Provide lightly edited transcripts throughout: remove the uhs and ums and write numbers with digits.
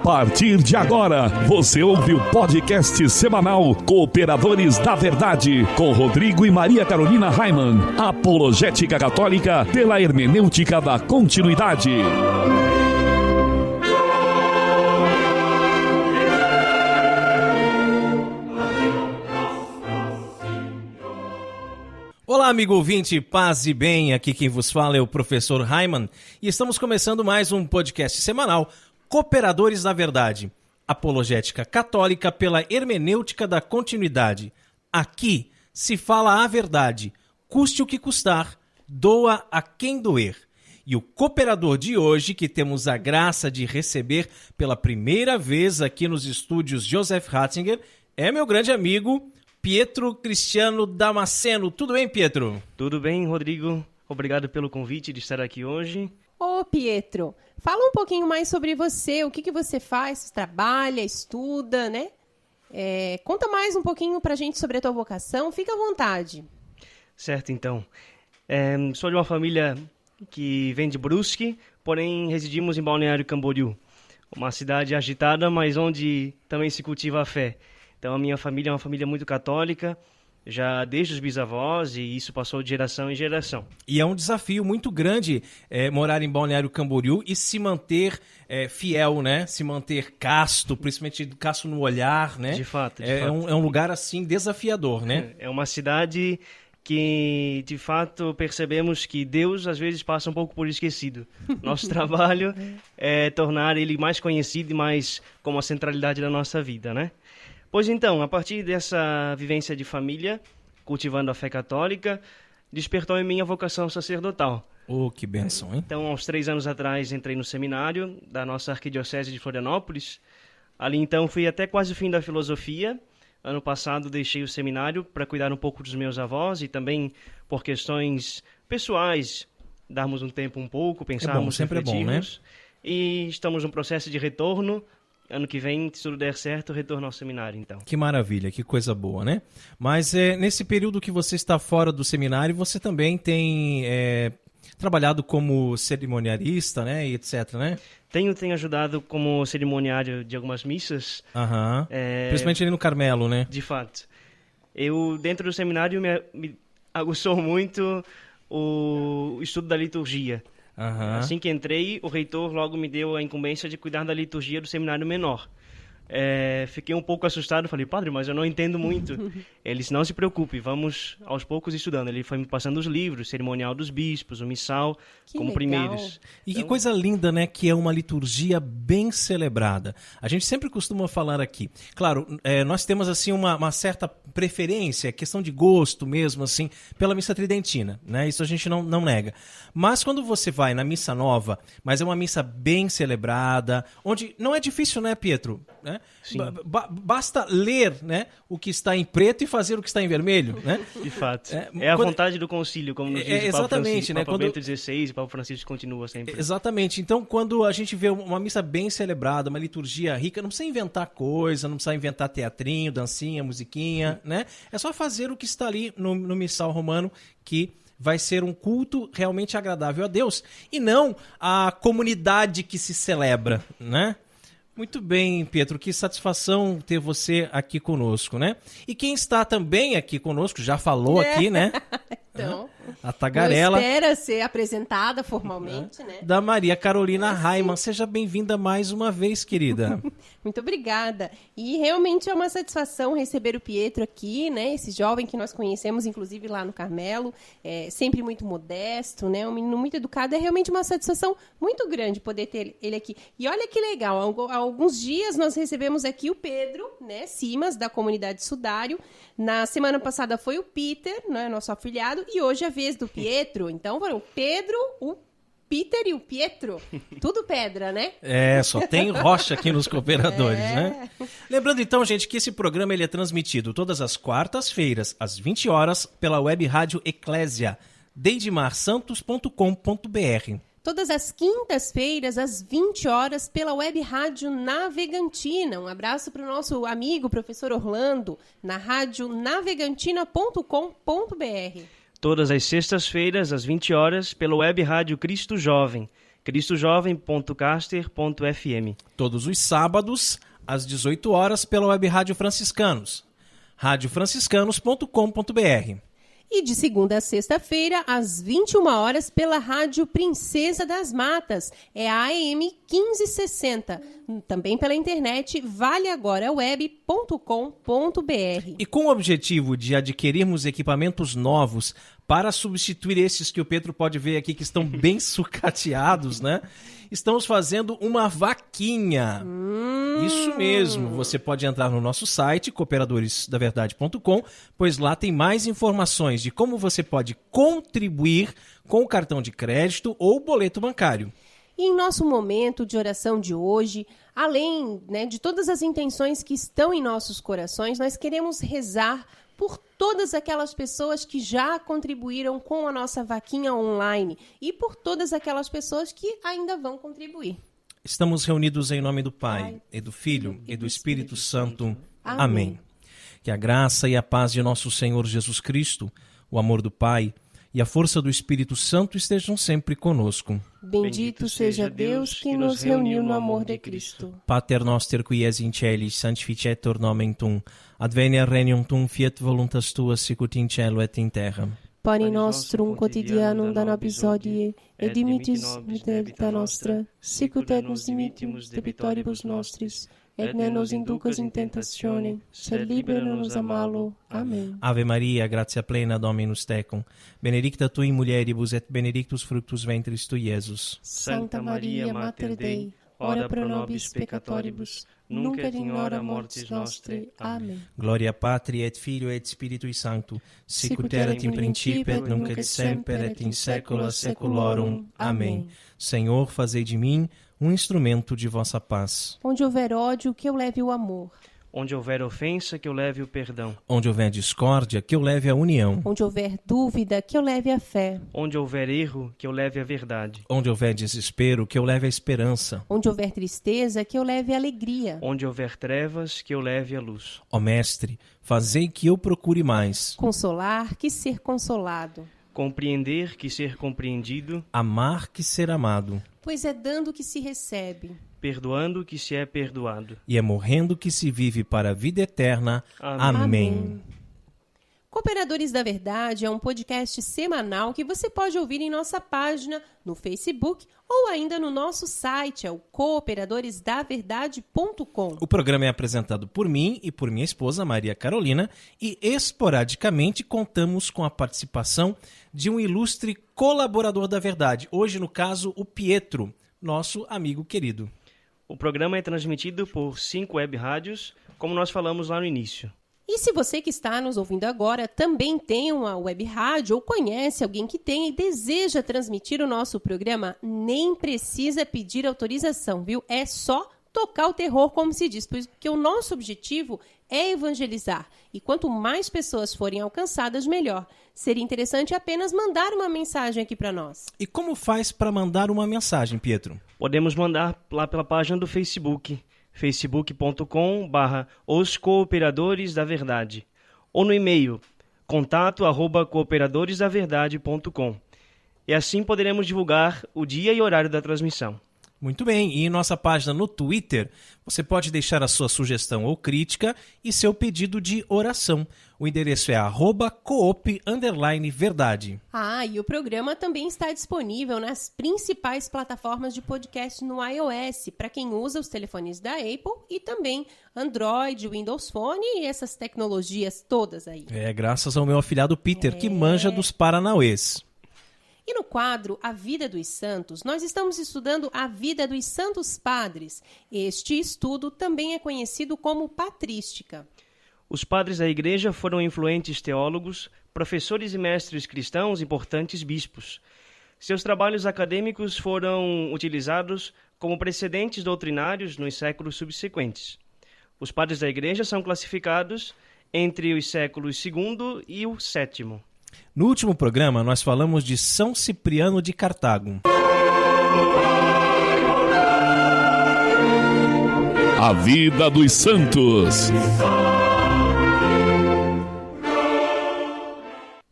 partir de agora, você ouve o podcast semanal Cooperadores da Verdade, com Rodrigo e Maria Carolina Raimann, apologética católica pela hermenêutica da continuidade. Olá, amigo ouvinte, paz e bem, aqui quem vos fala é o professor Raimann e estamos começando mais um podcast semanal, Cooperadores da Verdade, apologética católica pela hermenêutica da continuidade. Aqui se fala a verdade, custe o que custar, doa a quem doer. E o cooperador de hoje, que temos a graça de receber pela primeira vez aqui nos estúdios Joseph Ratzinger, é meu grande amigo Pietro Cristiano Damasceno. Tudo bem, Pietro? Tudo bem, Rodrigo. Obrigado pelo convite de estar aqui hoje. Ô, Pietro, fala um pouquinho mais sobre você, o que você faz, trabalha, estuda, né? Conta mais um pouquinho pra gente sobre a tua vocação, fica à vontade. Certo, então. Sou de uma família que vem de Brusque, porém residimos em Balneário Camboriú, uma cidade agitada, mas onde também se cultiva a fé. Então a minha família é uma família muito católica, já desde os bisavós, e isso passou de geração em geração. E é um desafio muito grande morar em Balneário Camboriú e se manter fiel, né? Se manter casto, principalmente casto no olhar, né? De fato. É um lugar, assim, desafiador, né? É uma cidade que, de fato, percebemos que Deus, às vezes, passa um pouco por esquecido. Nosso trabalho é tornar ele mais conhecido e mais como a centralidade da nossa vida, né? Pois então, a partir dessa vivência de família, cultivando a fé católica, despertou em mim a vocação sacerdotal. Oh, que bênção, hein? Então, aos 3 anos atrás, entrei no seminário da nossa arquidiocese de Florianópolis. Ali, então, fui até quase o fim da filosofia. Ano passado, deixei o seminário para cuidar um pouco dos meus avós e também, por questões pessoais, darmos um tempo um pouco, pensarmos, refletirmos. Né? E estamos num processo de retorno. Ano que vem, se tudo der certo, retorno ao seminário, então. Que maravilha, que coisa boa, né? Mas nesse período que você está fora do seminário, você também tem trabalhado como cerimoniarista, né, e etc, né? Tenho ajudado como cerimoniário de algumas missas. Aham. Principalmente ali no Carmelo, né? De fato. Eu, dentro do seminário, me aguçou muito o estudo da liturgia. Uhum. Assim que entrei, o reitor logo me deu a incumbência de cuidar da liturgia do seminário menor. Fiquei um pouco assustado, falei, padre, mas eu não entendo muito. Ele disse, não se preocupe, vamos aos poucos estudando. Ele foi me passando os livros, cerimonial dos bispos, o missal, que como legal. primeiros. E que coisa linda, né, que é uma liturgia bem celebrada. A gente sempre costuma falar aqui. Claro, nós temos assim uma certa preferência, questão de gosto mesmo, assim, pela missa tridentina, né? Isso a gente não nega. Mas quando você vai na missa nova, mas é uma missa bem celebrada, onde não é difícil, né, Pietro? Né? Basta ler, né, o que está em preto e fazer o que está em vermelho, né? De fato. É a vontade do concílio, como nos diz o Papa Francisco, né? Papa Bento XVI, e o Papa Francisco continua sempre. Exatamente. Então, quando a gente vê uma missa bem celebrada, uma liturgia rica, não precisa inventar coisa, não precisa inventar teatrinho, dancinha, musiquinha, né? É só fazer o que está ali no missal romano, que vai ser um culto realmente agradável a Deus, e não a comunidade que se celebra, né? Muito bem, Pietro, que satisfação ter você aqui conosco, né? E quem está também aqui conosco, já falou aqui, né? Então, a tagarela. espera ser apresentada formalmente, né? Da Maria Carolina Raimann. Seja bem-vinda mais uma vez, querida. Muito obrigada. E realmente é uma satisfação receber o Pietro aqui, né? Esse jovem que nós conhecemos, inclusive lá no Carmelo, sempre muito modesto, né? Um menino muito educado. É realmente uma satisfação muito grande poder ter ele aqui. E olha que legal, há alguns dias nós recebemos aqui o Pedro, né? Simas, da comunidade Sudário. Na semana passada foi o Peter, né? Nosso afilhado. E hoje é a vez do Pietro. Então foram o Pedro, o Peter e o Pietro. Tudo pedra, né? Só tem rocha aqui nos cooperadores, né? Lembrando então, gente, que esse programa ele é transmitido todas as quartas-feiras, às 20 horas, pela web rádio Eclésia, deidemarsantos.com.br. Todas as quintas-feiras, às 20 horas, pela web rádio Navegantina. Um abraço para o nosso amigo, professor Orlando, na rádio navegantina.com.br. Todas as sextas-feiras, às 20 horas, pela web rádio Cristo Jovem, cristojovem.caster.fm. Todos os sábados, às 18 horas, pela Web Rádio Franciscanos, radiofranciscanos.com.br. E de segunda a sexta-feira, às 21 horas, pela Rádio Princesa das Matas, é a AM 1560. Também pela internet, valeagora.web.com.br. E com o objetivo de adquirirmos equipamentos novos para substituir esses que o Pedro pode ver aqui que estão bem sucateados, né? Estamos fazendo uma vaquinha. Isso mesmo, você pode entrar no nosso site, cooperadoresdaverdade.com, pois lá tem mais informações de como você pode contribuir com o cartão de crédito ou boleto bancário. E em nosso momento de oração de hoje, além, de todas as intenções que estão em nossos corações, nós queremos rezar por todas aquelas pessoas que já contribuíram com a nossa vaquinha online e por todas aquelas pessoas que ainda vão contribuir. Estamos reunidos em nome do Pai, e do Filho, e do Espírito Santo. Amém. Que a graça e a paz de nosso Senhor Jesus Cristo, o amor do Pai e a força do Espírito Santo estejam sempre conosco. Bendito seja Deus que nos reuniu no amor de Cristo. Pater noster qui es in celis, sanctificetur nomen tum, adveniat regnum tum, fiat voluntas tua sicut in cielo et in terra. Pane nostrum quotidianum da nobis hodie, et dimitis debita nostra, sicut et nos dimittimus debitoribus nostris, et ne nos inducas in tentationem, sed libera-nos a malo. Amém. Ave Maria, gratia plena, Dominus tecum, benedicta tu in mulieribus et benedictus fructus ventris tu, Iesus. Santa Maria, Mater Dei, ora pro nobis peccatoribus, nunc et in hora mortis nostre. Amém. Gloria Patri et Filio et Spiritui Sancto, sicut erat in principio et nunc et semper et in saecula saeculorum. Amém. Senhor, fazei de mim um instrumento de vossa paz. Onde houver ódio, que eu leve o amor. Onde houver ofensa, que eu leve o perdão. Onde houver discórdia, que eu leve a união. Onde houver dúvida, que eu leve a fé. Onde houver erro, que eu leve a verdade. Onde houver desespero, que eu leve a esperança. Onde houver tristeza, que eu leve a alegria. Onde houver trevas, que eu leve a luz. Ó Mestre, fazei que eu procure mais consolar que ser consolado. Compreender que ser compreendido. Amar que ser amado. Pois é dando que se recebe. Perdoando que se é perdoado. E é morrendo que se vive para a vida eterna. Amém. Cooperadores da Verdade é um podcast semanal que você pode ouvir em nossa página no Facebook ou ainda no nosso site, é o cooperadoresdaverdade.com. O programa é apresentado por mim e por minha esposa, Maria Carolina, e esporadicamente contamos com a participação de um ilustre colaborador da Verdade, hoje, no caso, o Pietro, nosso amigo querido. O programa é transmitido por 5 web rádios, como nós falamos lá no início. E se você que está nos ouvindo agora também tem uma web rádio ou conhece alguém que tem e deseja transmitir o nosso programa, nem precisa pedir autorização, viu? É só tocar o terror, como se diz, porque o nosso objetivo é evangelizar. E quanto mais pessoas forem alcançadas, melhor. Seria interessante apenas mandar uma mensagem aqui para nós. E como faz para mandar uma mensagem, Pietro? Podemos mandar lá pela página do Facebook, facebook.com/Os Cooperadores da Verdade, ou no e-mail contato@cooperadoresdaverdade.com. E assim poderemos divulgar o dia e horário da transmissão. Muito bem, e em nossa página no Twitter, você pode deixar a sua sugestão ou crítica e seu pedido de oração. O endereço é @coop_verdade. E o programa também está disponível nas principais plataformas de podcast no iOS, para quem usa os telefones da Apple e também Android, Windows Phone e essas tecnologias todas aí. Graças ao meu afilhado Peter, que manja dos paranauês. E no quadro A Vida dos Santos, nós estamos estudando a vida dos santos padres. Este estudo também é conhecido como patrística. Os padres da Igreja foram influentes teólogos, professores e mestres cristãos, importantes bispos. Seus trabalhos acadêmicos foram utilizados como precedentes doutrinários nos séculos subsequentes. Os padres da Igreja são classificados entre os séculos II e o VII. No último programa, nós falamos de São Cipriano de Cartago. A vida dos santos.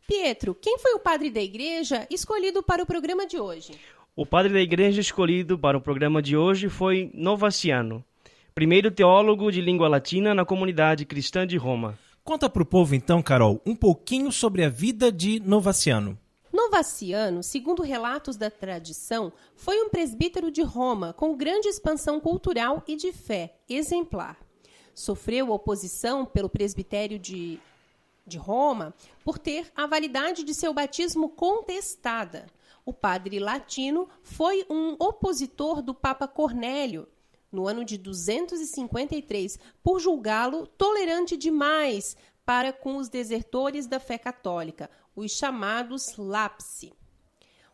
Pietro, quem foi o padre da igreja escolhido para o programa de hoje? O padre da igreja escolhido para o programa de hoje foi Novaciano, primeiro teólogo de língua latina na comunidade cristã de Roma. Conta para o povo então, Carol, um pouquinho sobre a vida de Novaciano. Novaciano, segundo relatos da tradição, foi um presbítero de Roma com grande expansão cultural e de fé exemplar. Sofreu oposição pelo presbitério de Roma por ter a validade de seu batismo contestada. O padre latino foi um opositor do Papa Cornélio, no ano de 253, por julgá-lo tolerante demais para com os desertores da fé católica, os chamados lapsi.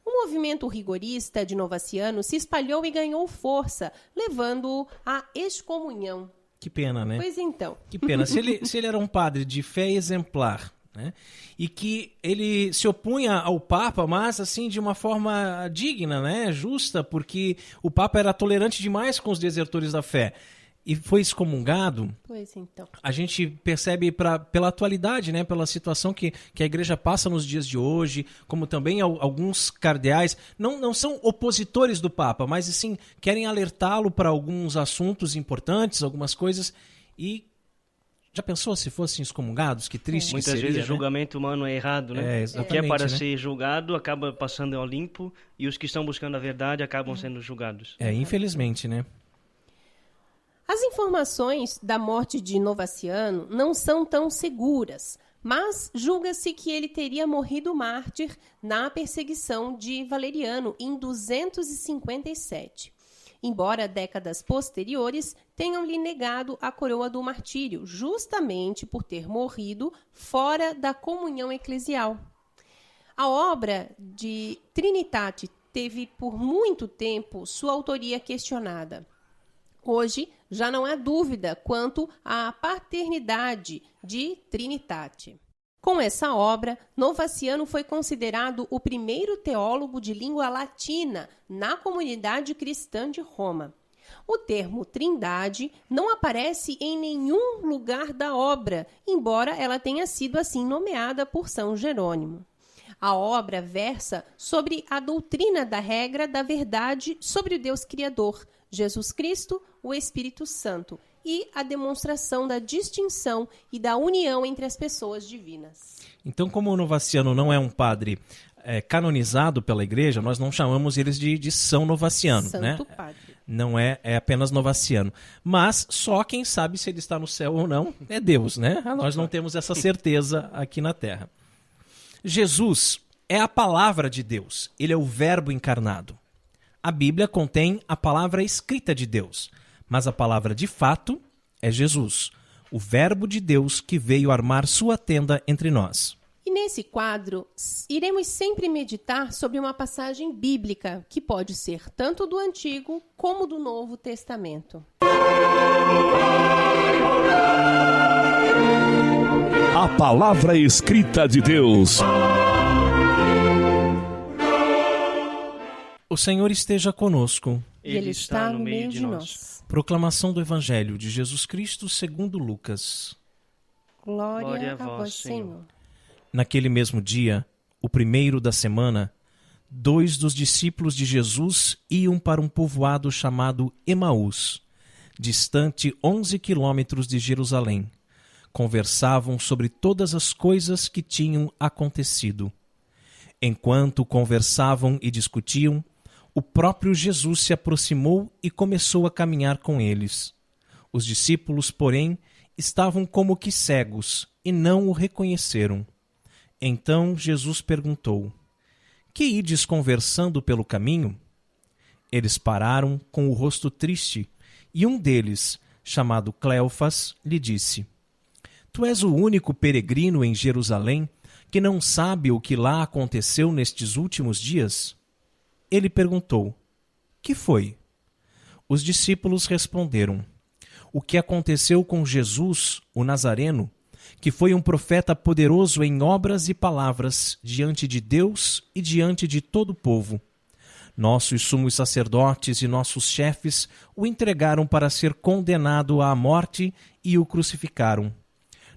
O movimento rigorista de Novaciano se espalhou e ganhou força, levando-o à excomunhão. Que pena, né? Pois então. Que pena. Se ele era um padre de fé exemplar, né? E que ele se opunha ao Papa, mas assim de uma forma digna, né? Justa, porque o Papa era tolerante demais com os desertores da fé. E foi excomungado. Pois então. A gente percebe pela atualidade, né? Pela situação que a igreja passa nos dias de hoje, como também alguns cardeais não são opositores do Papa, mas assim querem alertá-lo para alguns assuntos importantes, algumas coisas. E já pensou se fossem excomungados? Que triste que Muitas seria, vezes o né? julgamento humano é errado, né? É, O que é exatamente, para né? ser julgado acaba passando ao limpo e os que estão buscando a verdade acabam sendo julgados. Infelizmente, né? As informações da morte de Novaciano não são tão seguras, mas julga-se que ele teria morrido mártir na perseguição de Valeriano em 257. Embora décadas posteriores tenham-lhe negado a coroa do martírio, justamente por ter morrido fora da comunhão eclesial. A obra de Trinitate teve por muito tempo sua autoria questionada. Hoje, já não há dúvida quanto à paternidade de Trinitate. Com essa obra, Novaciano foi considerado o primeiro teólogo de língua latina na comunidade cristã de Roma. O termo trindade não aparece em nenhum lugar da obra, embora ela tenha sido assim nomeada por São Jerônimo. A obra versa sobre a doutrina da regra da verdade sobre o Deus Criador, Jesus Cristo, o Espírito Santo, e a demonstração da distinção e da união entre as pessoas divinas. Então, como o Novaciano não é um padre canonizado pela igreja, nós não chamamos eles de São Novaciano, Santo né? Padre. Não é apenas Novaciano. Mas só quem sabe se ele está no céu ou não é Deus, né? Nós não temos essa certeza aqui na Terra. Jesus é a palavra de Deus, ele é o verbo encarnado. A Bíblia contém a palavra escrita de Deus, mas a palavra de fato é Jesus, o verbo de Deus que veio armar sua tenda entre nós. E nesse quadro, iremos sempre meditar sobre uma passagem bíblica, que pode ser tanto do Antigo como do Novo Testamento. A palavra escrita de Deus. O Senhor esteja conosco. E Ele está no meio de nós. Proclamação do Evangelho de Jesus Cristo segundo Lucas. Glória a vós, Senhor. Naquele mesmo dia, o primeiro da semana, 2 dos discípulos de Jesus iam para um povoado chamado Emaús, distante 11 quilômetros de Jerusalém. Conversavam sobre todas as coisas que tinham acontecido. Enquanto conversavam e discutiam, o próprio Jesus se aproximou e começou a caminhar com eles. Os discípulos, porém, estavam como que cegos e não o reconheceram. Então Jesus perguntou: Que ides conversando pelo caminho? Eles pararam com o rosto triste, e um deles, chamado Cleofas, lhe disse: Tu és o único peregrino em Jerusalém que não sabe o que lá aconteceu nestes últimos dias? Ele perguntou: Que foi? Os discípulos responderam: O que aconteceu com Jesus, o Nazareno, que foi um profeta poderoso em obras e palavras diante de Deus e diante de todo o povo. Nossos sumos sacerdotes e nossos chefes o entregaram para ser condenado à morte e o crucificaram.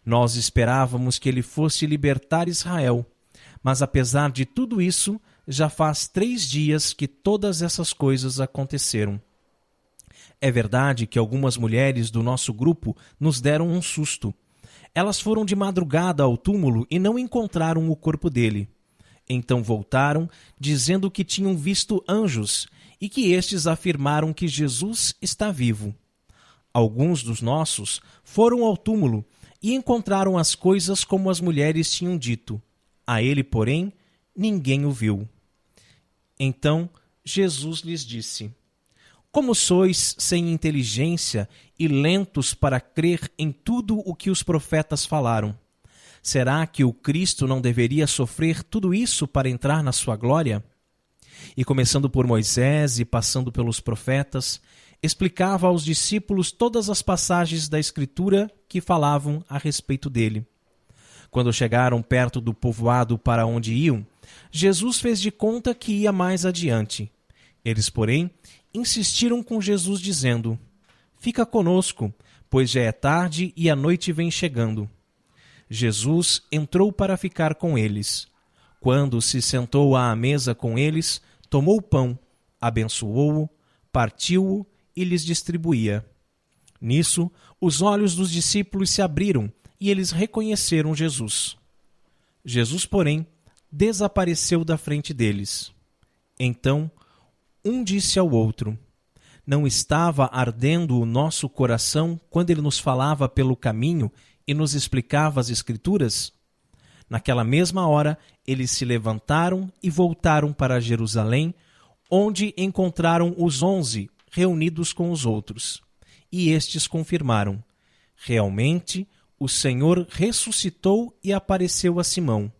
Nós esperávamos que ele fosse libertar Israel, mas apesar de tudo isso, já faz 3 dias que todas essas coisas aconteceram. É verdade que algumas mulheres do nosso grupo nos deram um susto. Elas foram de madrugada ao túmulo e não encontraram o corpo dele. Então voltaram, dizendo que tinham visto anjos e que estes afirmaram que Jesus está vivo. Alguns dos nossos foram ao túmulo e encontraram as coisas como as mulheres tinham dito. A ele, porém, ninguém o viu. Então Jesus lhes disse: Como sois sem inteligência e lentos para crer em tudo o que os profetas falaram? Será que o Cristo não deveria sofrer tudo isso para entrar na sua glória? E começando por Moisés e passando pelos profetas, explicava aos discípulos todas as passagens da Escritura que falavam a respeito dele. Quando chegaram perto do povoado para onde iam, Jesus fez de conta que ia mais adiante. Eles, porém, insistiram com Jesus, dizendo: Fica conosco, pois já é tarde e a noite vem chegando. Jesus entrou para ficar com eles. Quando se sentou à mesa com eles, tomou o pão, abençoou-o, partiu-o e lhes distribuía. Nisso, os olhos dos discípulos se abriram e eles reconheceram Jesus. Jesus, porém, desapareceu da frente deles. Então, um disse ao outro: Não estava ardendo o nosso coração quando ele nos falava pelo caminho e nos explicava as Escrituras? Naquela mesma hora, eles se levantaram e voltaram para Jerusalém, onde encontraram os 11 reunidos com os outros. E estes confirmaram: Realmente, o Senhor ressuscitou e apareceu a Simão.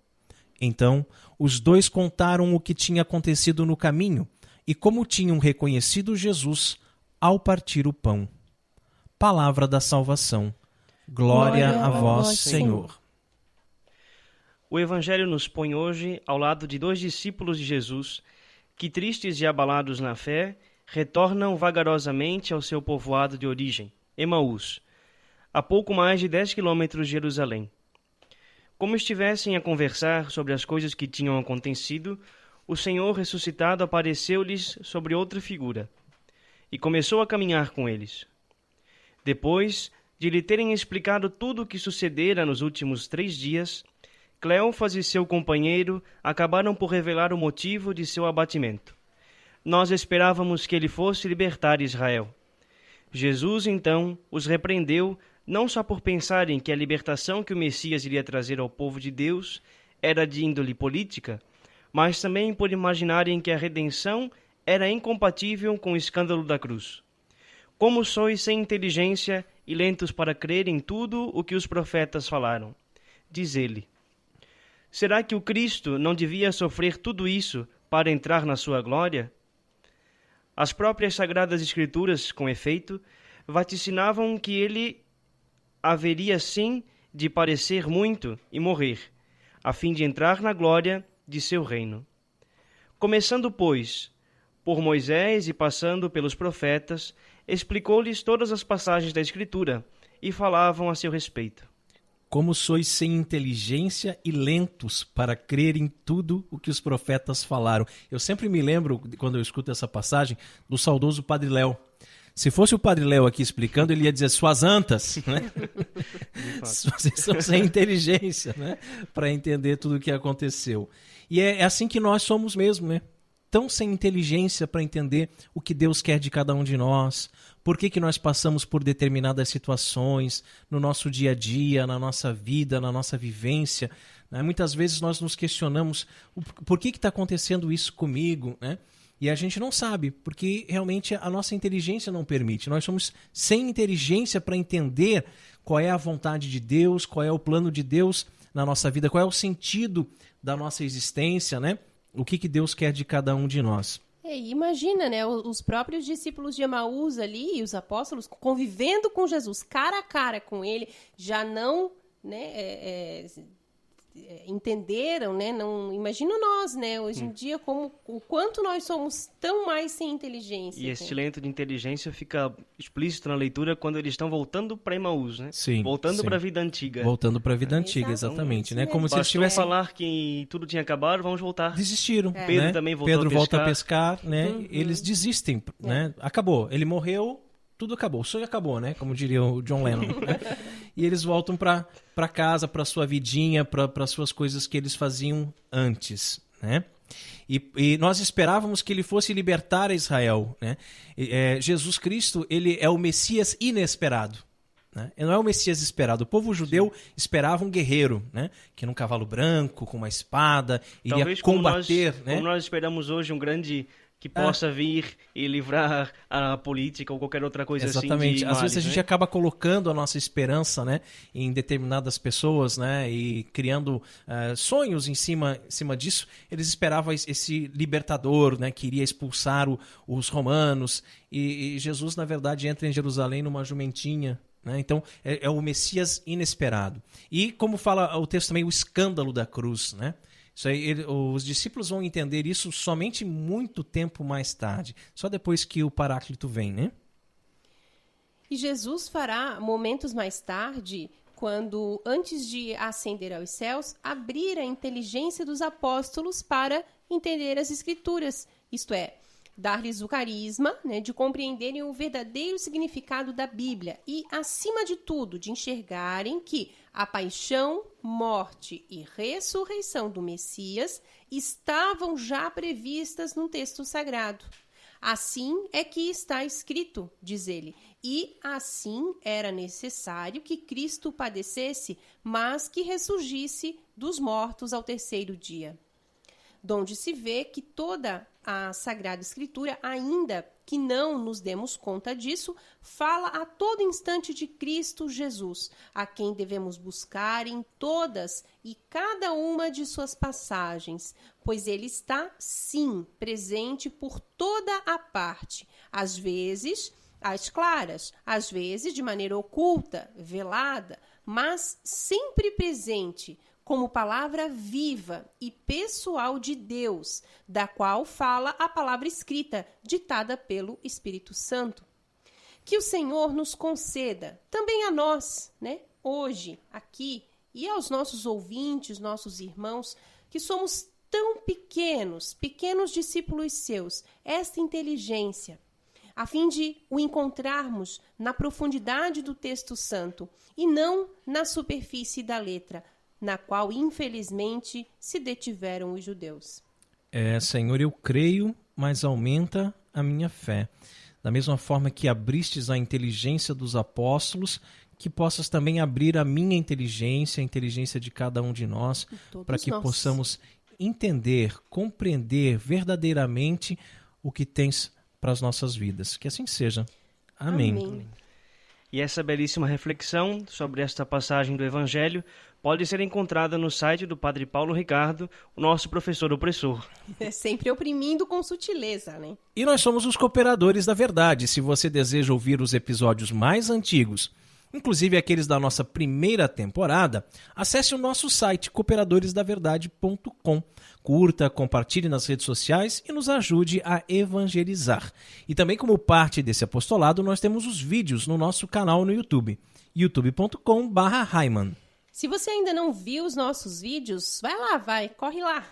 Então, os dois contaram o que tinha acontecido no caminho e como tinham reconhecido Jesus ao partir o pão. Palavra da salvação. Glória a vós, Senhor. O Evangelho nos põe hoje ao lado de 2 discípulos de Jesus que, tristes e abalados na fé, retornam vagarosamente ao seu povoado de origem, Emaús, a pouco mais de 10 quilômetros de Jerusalém. Como estivessem a conversar sobre as coisas que tinham acontecido, o Senhor ressuscitado apareceu-lhes sobre outra figura e começou a caminhar com eles. Depois de lhe terem explicado tudo o que sucedera nos últimos 3 dias, Cleófas e seu companheiro acabaram por revelar o motivo de seu abatimento. Nós esperávamos que ele fosse libertar Israel. Jesus, então, os repreendeu, não só por pensarem que a libertação que o Messias iria trazer ao povo de Deus era de índole política, mas também por imaginarem que a redenção era incompatível com o escândalo da cruz. Como sois sem inteligência e lentos para crer em tudo o que os profetas falaram? Diz ele. Será que o Cristo não devia sofrer tudo isso para entrar na sua glória? As próprias Sagradas Escrituras, com efeito, vaticinavam que ele haveria sim de padecer muito e morrer, a fim de entrar na glória de seu reino. Começando, pois, por Moisés e passando pelos profetas, explicou-lhes todas as passagens da Escritura e falavam a seu respeito. Como sois sem inteligência e lentos para crer em tudo o que os profetas falaram. Eu sempre me lembro, quando eu escuto essa passagem, do saudoso Padre Léo. Se fosse o Padre Léo aqui explicando, ele ia dizer: suas antas, né? Vocês são sem inteligência, né? Para entender tudo o que aconteceu. E é assim que nós somos mesmo, né? Tão sem inteligência para entender o que Deus quer de cada um de nós, por que nós passamos por determinadas situações no nosso dia a dia, na nossa vida, na nossa vivência. Né? Muitas vezes nós nos questionamos por que está acontecendo isso comigo, né? E a gente não sabe, porque realmente a nossa inteligência não permite. Nós somos sem inteligência para entender qual é a vontade de Deus, qual é o plano de Deus na nossa vida, qual é o sentido da nossa existência, né? O que Deus quer de cada um de nós. Imagina, né, os próprios discípulos de Emaús ali, os apóstolos, convivendo com Jesus, cara a cara com ele, já não, né, entenderam, né? Não imagino nós, né? Hoje em dia, o quanto nós somos tão mais sem inteligência. E esse lento de inteligência fica explícito na leitura quando eles estão voltando para Emaús, né? Sim, voltando para a vida antiga. Voltando para a vida antiga, exatamente, né? Como se eles tivessem falar que tudo tinha acabado, vamos voltar. Desistiram. Pedro né? também voltou Pedro a pescar. volta a pescar, né? Eles desistem, né? Acabou. Ele morreu, tudo acabou. O sonho acabou, né? Como diria o John Lennon. Né? E eles voltam para casa, para sua vidinha, para suas coisas que eles faziam antes, né? E nós esperávamos que ele fosse libertar a Israel, né? Jesus Cristo, ele é o Messias inesperado. Né? Ele não é o Messias esperado. O povo judeu esperava um guerreiro, né? Que num cavalo branco, com uma espada, iria talvez combater. Como nós esperamos hoje um grande que possa vir e livrar a política ou qualquer outra coisa assim. Exatamente. Às vezes a gente né? acaba colocando a nossa esperança, né, em determinadas pessoas, né, e criando sonhos em cima disso. Eles esperavam esse libertador, né, que iria expulsar os romanos. E Jesus, na verdade, entra em Jerusalém numa jumentinha. Né? Então, é o Messias inesperado. E, como fala o texto também, o escândalo da cruz, né? Isso aí, os discípulos vão entender isso somente muito tempo mais tarde, só depois que o Paráclito vem, né? E Jesus fará momentos mais tarde, quando, antes de ascender aos céus, abrir a inteligência dos apóstolos para entender as Escrituras, isto é, dar-lhes o carisma, né, de compreenderem o verdadeiro significado da Bíblia e, acima de tudo, de enxergarem que a paixão, morte e ressurreição do Messias estavam já previstas no texto sagrado. Assim é que está escrito, diz ele, e assim era necessário que Cristo padecesse, mas que ressurgisse dos mortos ao terceiro dia. Donde se vê que toda a Sagrada Escritura, ainda que não nos demos conta disso, fala a todo instante de Cristo Jesus, a quem devemos buscar em todas e cada uma de suas passagens, pois ele está, sim, presente por toda a parte, às vezes às claras, às vezes de maneira oculta, velada, mas sempre presente, como palavra viva e pessoal de Deus, da qual fala a palavra escrita, ditada pelo Espírito Santo. Que o Senhor nos conceda, também a nós, né, hoje, aqui, e aos nossos ouvintes, nossos irmãos, que somos tão pequenos discípulos seus, esta inteligência, a fim de o encontrarmos na profundidade do texto santo e não na superfície da letra, na qual, infelizmente, se detiveram os judeus. Senhor, eu creio, mas aumenta a minha fé. Da mesma forma que abristes a inteligência dos apóstolos, que possas também abrir a minha inteligência, a inteligência de cada um de nós, para que possamos entender, compreender verdadeiramente o que tens para as nossas vidas. Que assim seja. Amém. Amém. E essa belíssima reflexão sobre esta passagem do Evangelho pode ser encontrada no site do Padre Paulo Ricardo, o nosso professor opressor. Sempre oprimindo com sutileza, né? E nós somos os Cooperadores da Verdade. Se você deseja ouvir os episódios mais antigos, inclusive aqueles da nossa primeira temporada, acesse o nosso site cooperadoresdaverdade.com. Curta, compartilhe nas redes sociais e nos ajude a evangelizar. E também, como parte desse apostolado, nós temos os vídeos no nosso canal no YouTube, youtube.com/Heimann. Se você ainda não viu os nossos vídeos, corre lá.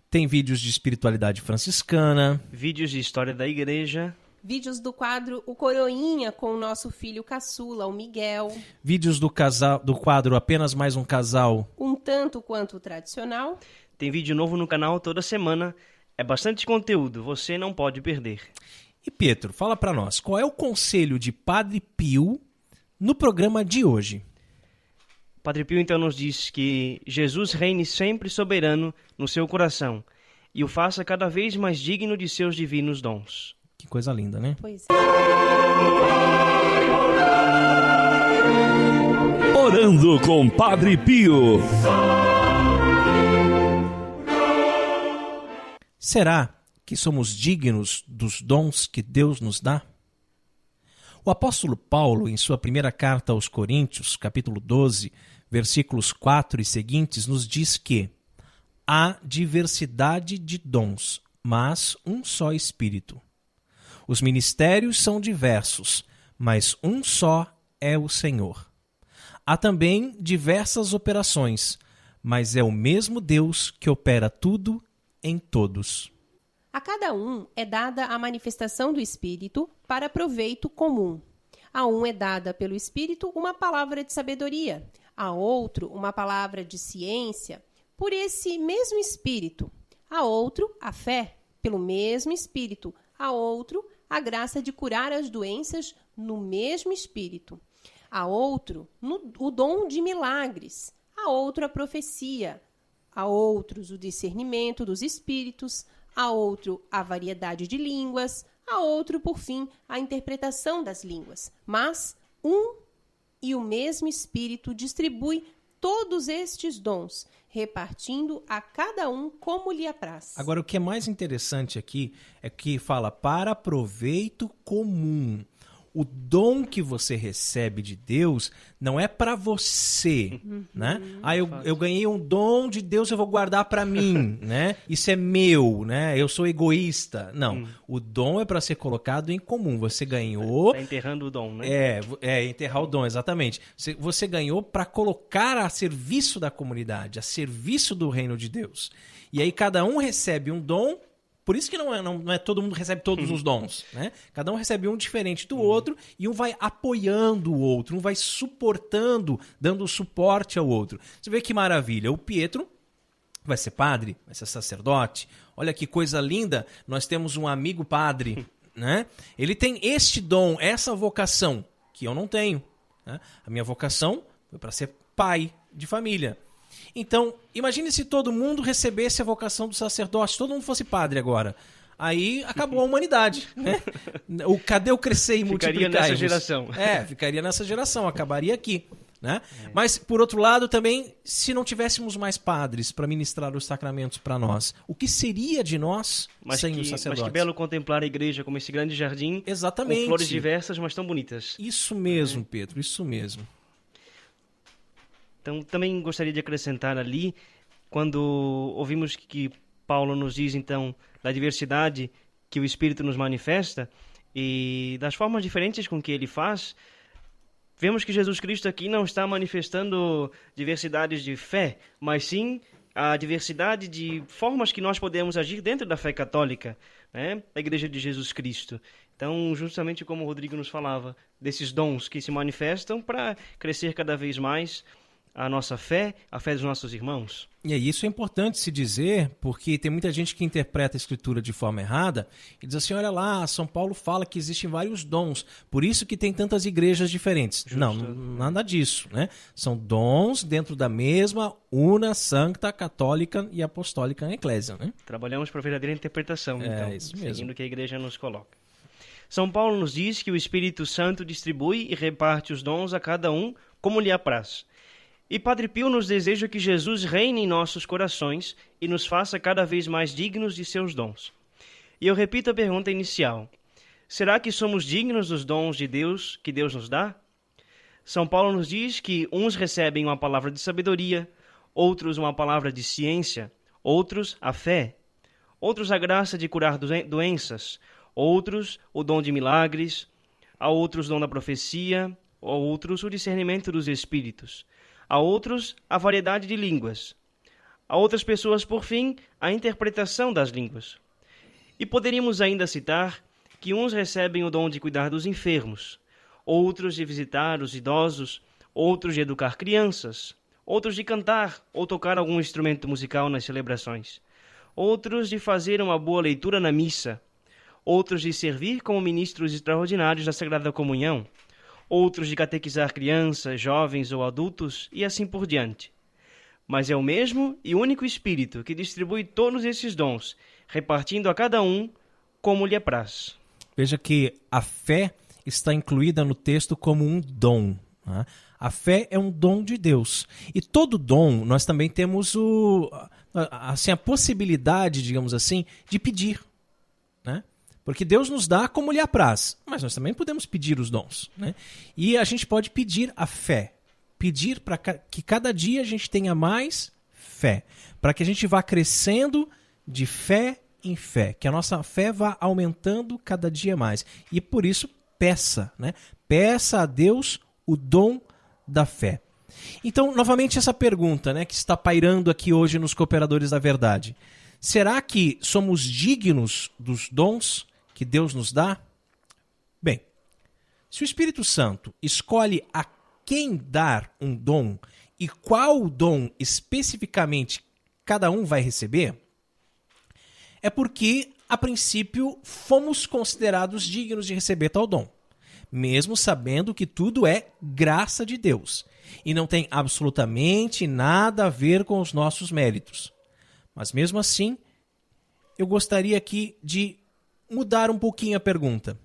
Tem vídeos de espiritualidade franciscana, vídeos de história da igreja, vídeos do quadro O Coroinha com o nosso filho caçula, o Miguel, vídeos do quadro Apenas Mais um Casal, um tanto quanto tradicional. Tem vídeo novo no canal toda semana, é bastante conteúdo, você não pode perder. E Pietro, fala para nós, qual é o conselho de Padre Pio no programa de hoje? Padre Pio então nos diz que Jesus reine sempre soberano no seu coração e o faça cada vez mais digno de seus divinos dons. Que coisa linda, né? Pois é. Orando com Padre Pio. Será que somos dignos dos dons que Deus nos dá? O apóstolo Paulo, em sua primeira carta aos Coríntios, capítulo 12, versículos 4 e seguintes, nos diz que há diversidade de dons, mas um só Espírito. Os ministérios são diversos, mas um só é o Senhor. Há também diversas operações, mas é o mesmo Deus que opera tudo em todos. A cada um é dada a manifestação do Espírito para proveito comum. A um é dada pelo Espírito uma palavra de sabedoria, a outro uma palavra de ciência, por esse mesmo Espírito. A outro a fé, pelo mesmo Espírito. A outro a graça de curar as doenças no mesmo Espírito. A outro o dom de milagres. A outro a profecia. A outros o discernimento dos espíritos. A outro a variedade de línguas. A outro, por fim, a interpretação das línguas. Mas um e o mesmo Espírito distribui todos estes dons, repartindo a cada um como lhe apraz. Agora, o que é mais interessante aqui é que fala para proveito comum. O dom que você recebe de Deus não é para você, né? Eu ganhei um dom de Deus, eu vou guardar para mim, né? Isso é meu, né? Eu sou egoísta. Não, o dom é para ser colocado em comum. Você ganhou... Está enterrando o dom, né? Enterrar o dom, exatamente. Você ganhou para colocar a serviço da comunidade, a serviço do reino de Deus. E aí cada um recebe um dom. Por isso que não é todo mundo recebe todos os dons, né? Cada um recebe um diferente do outro e um vai apoiando o outro, um vai suportando, dando suporte ao outro. Você vê que maravilha. O Pietro vai ser padre, vai ser sacerdote. Olha que coisa linda. Nós temos um amigo padre, né? Ele tem este dom, essa vocação, que eu não tenho, né? A minha vocação foi para ser pai de família. Então, imagine se todo mundo recebesse a vocação do sacerdote, todo mundo fosse padre agora. Aí acabou a humanidade, né? Cadê o crescer e multiplicar? Ficaria nessa geração. Ficaria nessa geração, acabaria aqui, né? Mas, por outro lado, também, se não tivéssemos mais padres para ministrar os sacramentos para nós, o que seria de nós sem os sacerdotes? Mas que belo contemplar a igreja como esse grande jardim, exatamente, com flores diversas, mas tão bonitas. Isso mesmo, Pedro, isso mesmo. Então, também gostaria de acrescentar ali, quando ouvimos que Paulo nos diz, então, da diversidade que o Espírito nos manifesta e das formas diferentes com que ele faz, vemos que Jesus Cristo aqui não está manifestando diversidades de fé, mas sim a diversidade de formas que nós podemos agir dentro da fé católica, né? Da Igreja de Jesus Cristo. Então, justamente como o Rodrigo nos falava, desses dons que se manifestam para crescer cada vez mais a nossa fé, a fé dos nossos irmãos. E isso é importante se dizer, porque tem muita gente que interpreta a Escritura de forma errada e diz assim, olha lá, São Paulo fala que existem vários dons, por isso que tem tantas igrejas diferentes. Justo. Não, nada disso, né? São dons dentro da mesma una, sancta, católica e apostólica eclésia, né? Trabalhamos para a verdadeira interpretação, então, isso mesmo. seguindo o que a igreja nos coloca. São Paulo nos diz que o Espírito Santo distribui e reparte os dons a cada um como lhe apraz. E Padre Pio nos deseja que Jesus reine em nossos corações e nos faça cada vez mais dignos de seus dons. E eu repito a pergunta inicial. Será que somos dignos dos dons de Deus que Deus nos dá? São Paulo nos diz que uns recebem uma palavra de sabedoria, outros uma palavra de ciência, outros a fé, outros a graça de curar doenças, outros o dom de milagres, a outros o dom da profecia, a outros o discernimento dos espíritos, a outros a variedade de línguas, a outras pessoas, por fim, a interpretação das línguas. E poderíamos ainda citar que uns recebem o dom de cuidar dos enfermos, outros de visitar os idosos, outros de educar crianças, outros de cantar ou tocar algum instrumento musical nas celebrações, outros de fazer uma boa leitura na missa, outros de servir como ministros extraordinários da Sagrada Comunhão, outros de catequizar crianças, jovens ou adultos e assim por diante. Mas é o mesmo e único Espírito que distribui todos esses dons, repartindo a cada um como lhe apraz. Veja que a fé está incluída no texto como um dom. Né? A fé é um dom de Deus. E todo dom, nós também temos a possibilidade, digamos assim, de pedir. Né? Porque Deus nos dá como lhe apraz, mas nós também podemos pedir os dons. Né? E a gente pode pedir a fé, pedir para que cada dia a gente tenha mais fé, para que a gente vá crescendo de fé em fé, que a nossa fé vá aumentando cada dia mais. E por isso, peça, né? Peça a Deus o dom da fé. Então, novamente essa pergunta, né, que está pairando aqui hoje nos Cooperadores da Verdade. Será que somos dignos dos dons que Deus nos dá? Bem, se o Espírito Santo escolhe a quem dar um dom e qual dom especificamente cada um vai receber, é porque, a princípio, fomos considerados dignos de receber tal dom, mesmo sabendo que tudo é graça de Deus e não tem absolutamente nada a ver com os nossos méritos. Mas mesmo assim, eu gostaria aqui de mudar um pouquinho a pergunta.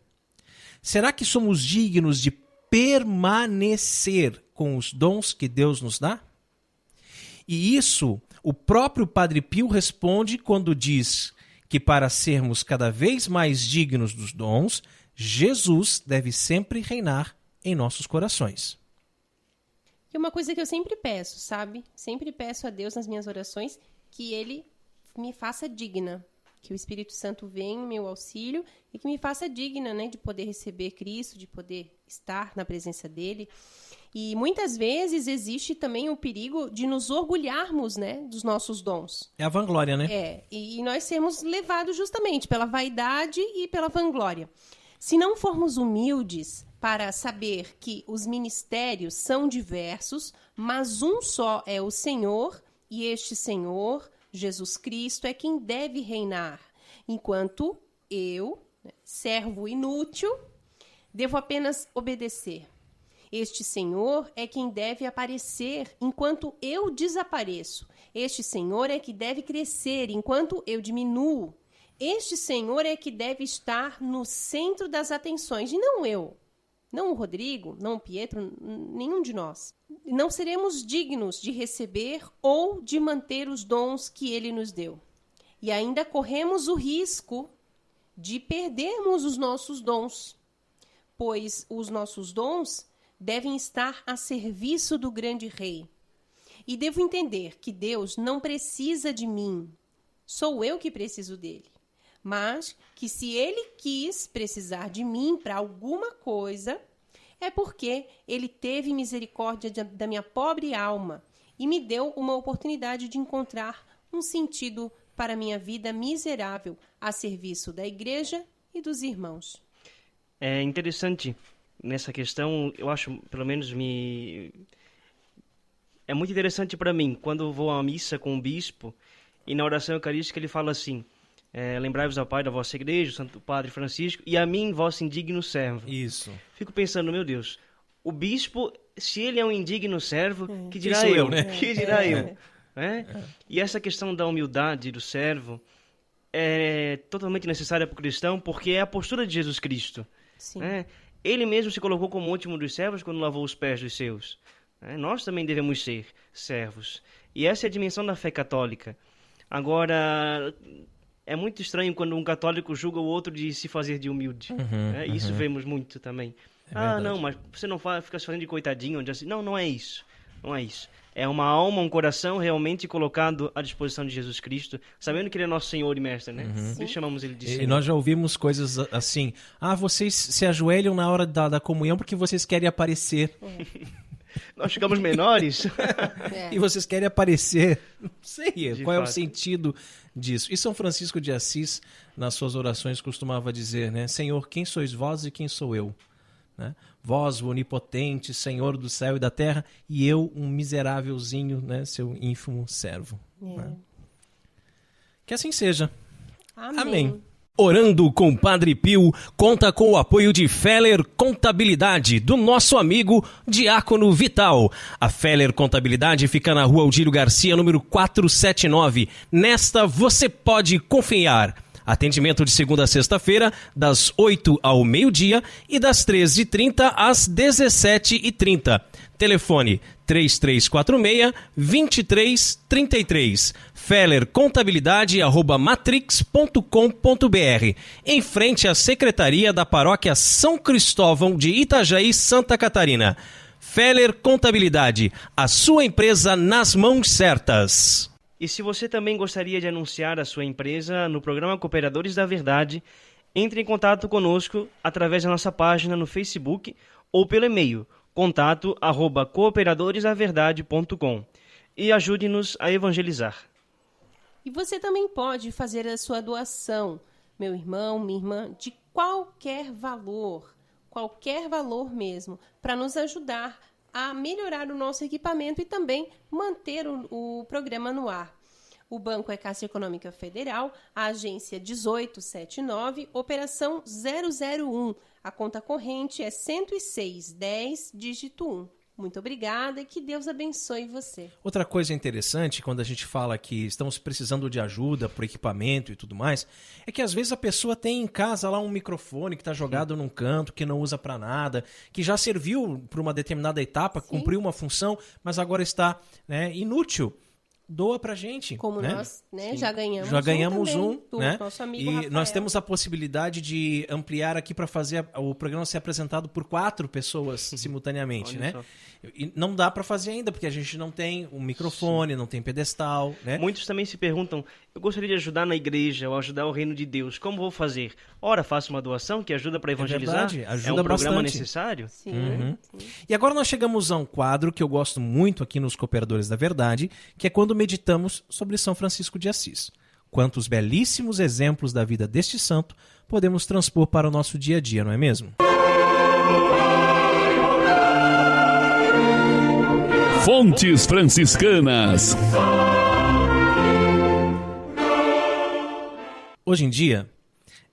Será que somos dignos de permanecer com os dons que Deus nos dá? E isso o próprio Padre Pio responde quando diz que para sermos cada vez mais dignos dos dons, Jesus deve sempre reinar em nossos corações. E uma coisa que eu sempre peço, sabe? Sempre peço a Deus nas minhas orações que Ele me faça digna. Que o Espírito Santo venha em meu auxílio e que me faça digna, né? De poder receber Cristo, de poder estar na presença dEle. E muitas vezes existe também o perigo de nos orgulharmos, né? Dos nossos dons. É a vanglória, né? E nós sermos levados justamente pela vaidade e pela vanglória. Se não formos humildes para saber que os ministérios são diversos, mas um só é o Senhor, e este Senhor, Jesus Cristo, é quem deve reinar, enquanto eu, servo inútil, devo apenas obedecer. Este Senhor é quem deve aparecer enquanto eu desapareço. Este Senhor é que deve crescer enquanto eu diminuo. Este Senhor é que deve estar no centro das atenções, e não eu. Não o Rodrigo, não o Pietro, nenhum de nós. Não seremos dignos de receber ou de manter os dons que Ele nos deu. E ainda corremos o risco de perdermos os nossos dons, pois os nossos dons devem estar a serviço do grande Rei. E devo entender que Deus não precisa de mim, sou eu que preciso dele. Mas que se Ele quis precisar de mim para alguma coisa, é porque Ele teve misericórdia da minha pobre alma e me deu uma oportunidade de encontrar um sentido para a minha vida miserável a serviço da igreja e dos irmãos. É interessante nessa questão, eu acho, pelo menos é muito interessante para mim, quando eu vou à missa com o bispo e na oração eucarística ele fala assim: lembrai-vos ao Pai da vossa igreja, o Santo Padre Francisco, e a mim, vosso indigno servo. Isso. Fico pensando, meu Deus, o bispo, se ele é um indigno servo, que dirá sou eu, eu, né? Que dirá eu? E essa questão da humildade do servo é totalmente necessária para o cristão, porque é a postura de Jesus Cristo. Sim. Ele mesmo se colocou como último dos servos quando lavou os pés dos seus. Nós também devemos ser servos. E essa é a dimensão da fé católica. Agora, é muito estranho quando um católico julga o outro de se fazer de humilde. Isso vemos muito também. Não, mas você não fica se fazendo de coitadinho. Assim. Não, não é isso. Não é isso. É uma alma, um coração realmente colocado à disposição de Jesus Cristo, sabendo que Ele é nosso Senhor e Mestre, né? Por isso chamamos Ele de Senhor. E nós já ouvimos coisas assim: vocês se ajoelham na hora da comunhão porque vocês querem aparecer. Nós ficamos menores. E vocês querem aparecer. Não sei qual é o fato. sentido disso. E São Francisco de Assis, nas suas orações, costumava dizer, né? Senhor, quem sois vós e quem sou eu? Né? Vós, o onipotente, Senhor do céu e da terra, e eu, um miserávelzinho, né? Seu ínfimo servo. Né? Que assim seja. Amém. Orando com Padre Pio conta com o apoio de Feller Contabilidade, do nosso amigo Diácono Vital. A Feller Contabilidade fica na Rua Aldílio Garcia, número 479. Nesta você pode confiar. Atendimento de segunda a sexta-feira, das 8 ao meio-dia e das 13h30 às 17h30. Telefone 3346-2333. fellercontabilidade@matrix.com.br. Em frente à Secretaria da Paróquia São Cristóvão de Itajaí, Santa Catarina. Feller Contabilidade, a sua empresa nas mãos certas. E se você também gostaria de anunciar a sua empresa no programa Cooperadores da Verdade, entre em contato conosco através da nossa página no Facebook ou pelo e-mail contato@cooperadoresdaverdade.com e ajude-nos a evangelizar. E você também pode fazer a sua doação, meu irmão, minha irmã, de qualquer valor mesmo, para nos ajudar a melhorar o nosso equipamento e também manter o programa no ar. O banco é Caixa Econômica Federal, a agência 1879, operação 001. A conta corrente é 10610, dígito 1. Muito obrigada e que Deus abençoe você. Outra coisa interessante, quando a gente fala que estamos precisando de ajuda para o equipamento e tudo mais, é que às vezes a pessoa tem em casa lá um microfone que está jogado num canto, que não usa para nada, que já serviu para uma determinada etapa, cumpriu uma função, mas agora está, né, inútil. Doa pra gente. Como né? Nós já ganhamos um, do né? nosso amigo E Rafael. nós temos a possibilidade de ampliar aqui para fazer o programa ser apresentado por 4 pessoas simultaneamente, né? Só. E não dá para fazer ainda, porque a gente não tem um microfone, não tem pedestal, né? Muitos também se perguntam, eu gostaria de ajudar na igreja ou ajudar o reino de Deus, como vou fazer? Ora, faço uma doação que ajuda para evangelizar? verdade, ajuda é um programa bastante. necessário? Sim, sim. E agora nós chegamos a um quadro que eu gosto muito aqui nos Cooperadores da Verdade, que é quando meditamos sobre São Francisco de Assis. Quantos belíssimos exemplos da vida deste santo podemos transpor para o nosso dia a dia, não é mesmo? Fontes Franciscanas. Hoje em dia,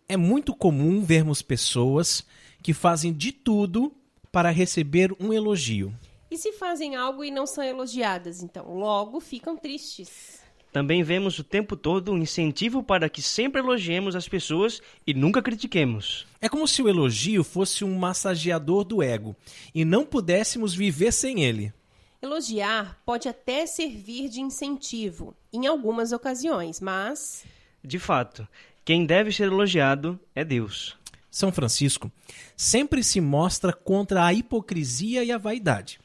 é muito comum vermos pessoas que fazem de tudo para receber um elogio. E se fazem algo e não são elogiadas, então logo ficam tristes. Também vemos o tempo todo um incentivo para que sempre elogiemos as pessoas e nunca critiquemos. É como se o elogio fosse um massageador do ego e não pudéssemos viver sem ele. Elogiar pode até servir de incentivo em algumas ocasiões, mas De fato, quem deve ser elogiado é Deus. São Francisco sempre se mostra contra a hipocrisia e a vaidade.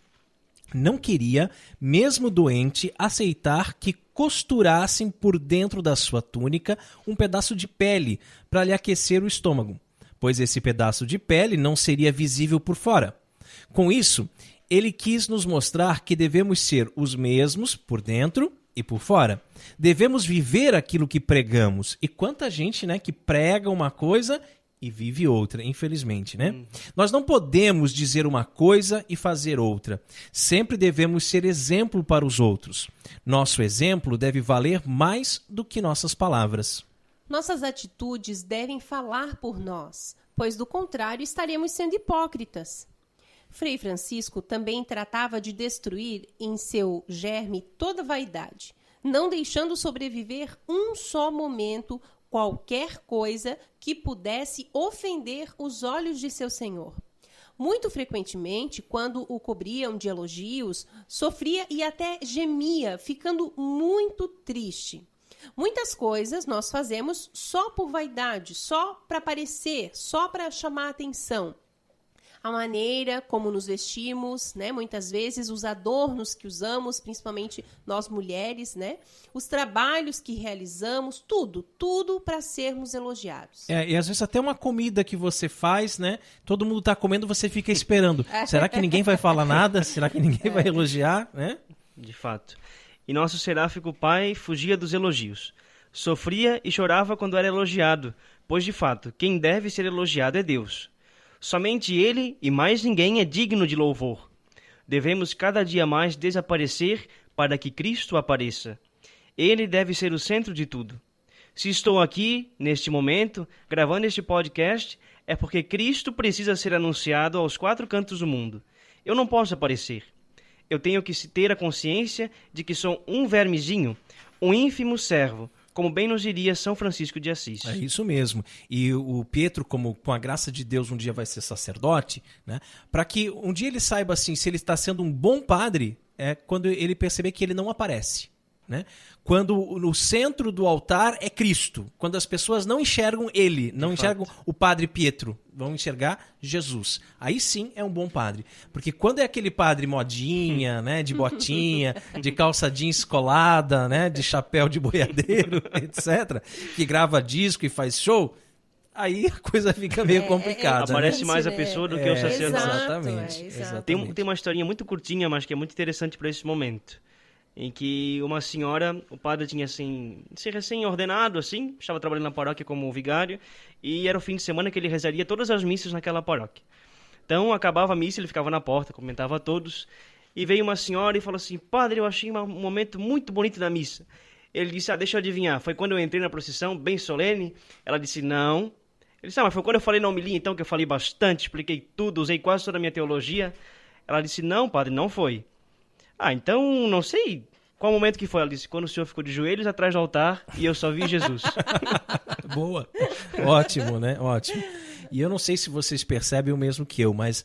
Não queria, mesmo doente, aceitar que costurassem por dentro da sua túnica um pedaço de pele para lhe aquecer o estômago, pois esse pedaço de pele não seria visível por fora. Com isso, ele quis nos mostrar que devemos ser os mesmos por dentro e por fora. Devemos viver aquilo que pregamos. E quanta gente, né, que prega uma coisa e vive outra, infelizmente, né? Nós não podemos dizer uma coisa e fazer outra. Sempre devemos ser exemplo para os outros. Nosso exemplo deve valer mais do que nossas palavras. nossas atitudes devem falar por nós, pois do contrário estaremos sendo hipócritas. Frei Francisco também tratava de destruir em seu germe toda vaidade, não deixando sobreviver um só momento qualquer coisa que pudesse ofender os olhos de seu Senhor. Muito frequentemente, quando o cobriam de elogios, sofria e até gemia, ficando muito triste. Muitas coisas nós fazemos só por vaidade, só para aparecer, só para chamar a atenção. A maneira como nos vestimos, né? Muitas vezes os adornos que usamos, principalmente nós mulheres, né? Os trabalhos que realizamos, tudo para sermos elogiados. E às vezes até uma comida que você faz, né? Todo mundo tá comendo, você fica esperando. Será que ninguém vai falar nada? Será que ninguém vai elogiar, né? De fato. E nosso seráfico pai fugia dos elogios. Sofria e chorava quando era elogiado, pois de fato, quem deve ser elogiado é Deus. Somente Ele e mais ninguém é digno de louvor. Devemos cada dia mais desaparecer para que Cristo apareça. Ele deve ser o centro de tudo. Se estou aqui, neste momento, gravando este podcast, é porque Cristo precisa ser anunciado aos 4 cantos do mundo. Eu não posso aparecer. Eu tenho que ter a consciência de que sou um vermezinho, um ínfimo servo, como bem nos diria São Francisco de Assis. É isso mesmo. E o Pietro, como com a graça de Deus, um dia vai ser sacerdote, né? Para que um dia ele saiba assim, se ele está sendo um bom padre, é quando ele perceber que ele não aparece. Né? Quando no centro do altar é Cristo, quando as pessoas não enxergam ele, não enxergam o padre Pietro, vão enxergar Jesus. Aí sim é um bom padre. Porque quando é aquele padre modinha, né, de botinha, de calça jeans colada, né, de chapéu de boiadeiro, etc., que grava disco e faz show, aí a coisa fica meio complicada. Aparece né? mais a pessoa do que o sacerdote. Exatamente. Exato. Tem uma historinha muito curtinha, mas que é muito interessante para esse momento. Em que uma senhora, o padre tinha assim, se recém-ordenado, assim, estava trabalhando na paróquia como vigário, e era o fim de semana que ele rezaria todas as missas naquela paróquia. Então, acabava a missa, ele ficava na porta, cumprimentava a todos, e veio uma senhora e falou assim: padre, eu achei um momento muito bonito da missa. Ele disse: deixa eu adivinhar, foi quando eu entrei na procissão, bem solene? Ela disse: não. Ele disse: mas foi quando eu falei na homilia, então, que eu falei bastante, expliquei tudo, usei quase toda a minha teologia. Ela disse: não, padre, não foi. Então, não sei qual momento que foi. Ela disse: quando o senhor ficou de joelhos atrás do altar e eu só vi Jesus. Boa. Ótimo, né? Ótimo. E eu não sei se vocês percebem o mesmo que eu, mas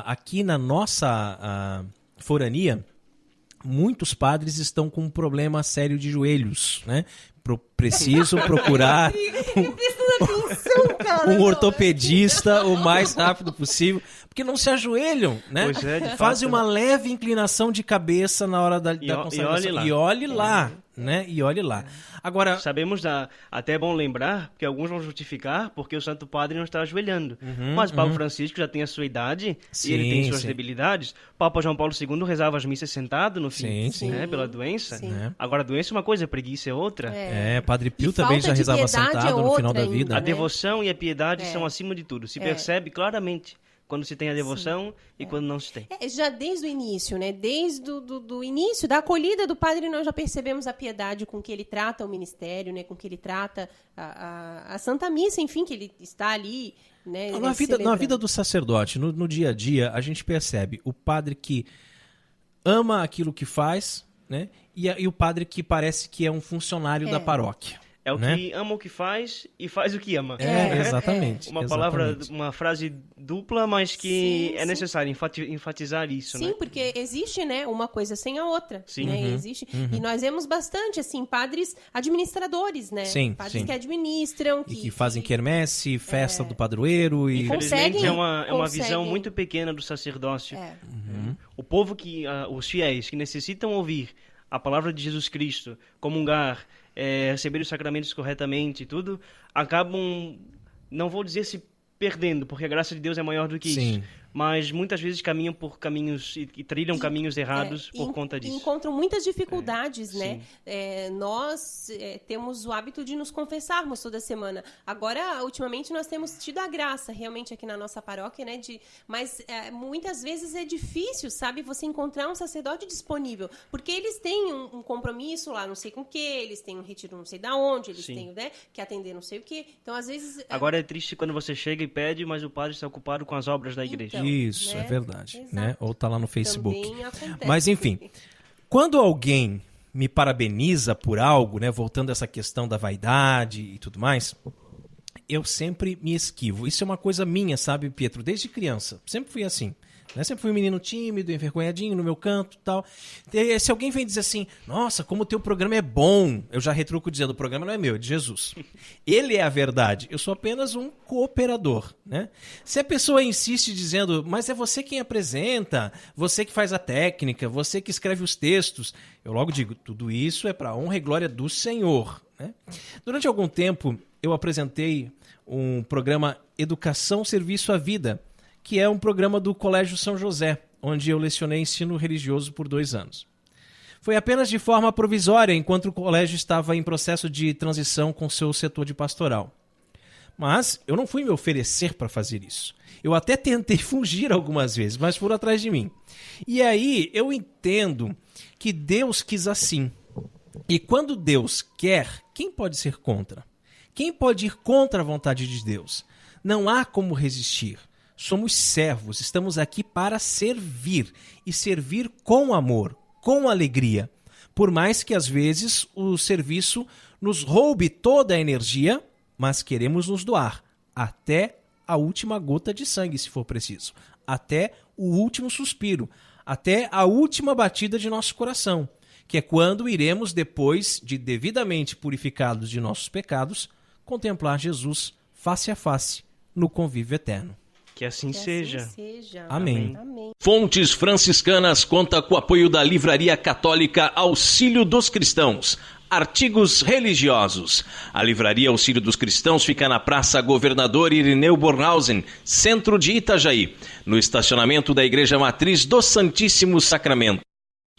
aqui na nossa forania, muitos padres estão com um problema sério de joelhos, né? Precisam procurar um ortopedista o mais rápido possível, porque não se ajoelham, né? Pois é, de fato, Fazem uma leve inclinação de cabeça na hora da consagração. E olhe lá, né? E olhe lá. Agora, sabemos, até é bom lembrar, que alguns vão justificar porque o Santo Padre não está ajoelhando. Mas o Papa Francisco já tem a sua idade e ele tem suas debilidades. O Papa João Paulo II rezava as missas sentado no fim, né, pela doença. Agora, a doença é uma coisa, a preguiça é outra. Padre Pio também já rezava sentado no final da vida. A devoção e a piedade são acima de tudo. Se percebe claramente quando se tem a devoção e quando não se tem. Já desde o início, né? Desde do início, da acolhida do padre, nós já percebemos a piedade com que ele trata o ministério, né? Com que ele trata a Santa Missa, enfim, que ele está ali, né? Na vida do sacerdote, no dia a dia, a gente percebe o padre que ama aquilo que faz, né? E o padre que parece que é um funcionário da paróquia. É o que ama o que faz e faz o que ama. Exatamente. Uma palavra, uma frase dupla, mas que é necessário enfatizar isso, né? Sim, porque existe, né, uma coisa sem a outra. Sim. Né? Existe. E nós vemos bastante, assim, padres administradores, né? Sim, padres que administram. Que fazem quermesse, festa do padroeiro. E infelizmente é uma visão muito pequena do sacerdócio. O povo os fiéis que necessitam ouvir a palavra de Jesus Cristo, comungar, receber os sacramentos corretamente e tudo, acabam, não vou dizer se perdendo, porque a graça de Deus é maior do que isso, mas muitas vezes caminham por caminhos e trilham caminhos errados por conta disso. Encontram muitas dificuldades, né? Nós temos o hábito de nos confessarmos toda semana. Agora, ultimamente, nós temos tido a graça, realmente, aqui na nossa paróquia, né? Mas muitas vezes é difícil, sabe? Você encontrar um sacerdote disponível, porque eles têm um compromisso lá, não sei com o que, eles têm um retiro não sei da onde, eles têm, né, que atender não sei o que. Então, às vezes... Agora é triste quando você chega e pede, mas o padre está ocupado com as obras da igreja. Então, isso, né? é verdade. Exato. Né? Ou tá lá no Facebook. Também acontece. Mas, enfim, quando alguém me parabeniza por algo, né, voltando a essa questão da vaidade e tudo mais, eu sempre me esquivo. Isso é uma coisa minha, sabe, Pietro? Desde criança. Sempre fui assim. Né? Sempre fui um menino tímido, envergonhadinho no meu canto e tal. E se alguém vem dizer assim, nossa, como o teu programa é bom, eu já retruco dizendo, o programa não é meu, é de Jesus. Ele é a verdade, eu sou apenas um cooperador. Né? Se a pessoa insiste dizendo, mas é você quem apresenta, você que faz a técnica, você que escreve os textos, eu logo digo, tudo isso é para a honra e glória do Senhor. Né? Durante algum tempo, eu apresentei um programa Educação, Serviço à Vida, que é um programa do Colégio São José, onde eu lecionei ensino religioso por 2 anos. Foi apenas de forma provisória, enquanto o colégio estava em processo de transição com seu setor de pastoral. Mas eu não fui me oferecer para fazer isso. Eu até tentei fugir algumas vezes, mas foram atrás de mim. E aí eu entendo que Deus quis assim. E quando Deus quer, quem pode ser contra? Quem pode ir contra a vontade de Deus? Não há como resistir. Somos servos, estamos aqui para servir, e servir com amor, com alegria. Por mais que às vezes o serviço nos roube toda a energia, mas queremos nos doar, até a última gota de sangue, se for preciso, até o último suspiro, até a última batida de nosso coração, que é quando iremos, depois de devidamente purificados de nossos pecados, contemplar Jesus face a face, no convívio eterno. Que assim seja. Amém. Fontes Franciscanas conta com o apoio da Livraria Católica Auxílio dos Cristãos. Artigos religiosos. A Livraria Auxílio dos Cristãos fica na Praça Governador Irineu Bornhausen, centro de Itajaí, no estacionamento da Igreja Matriz do Santíssimo Sacramento.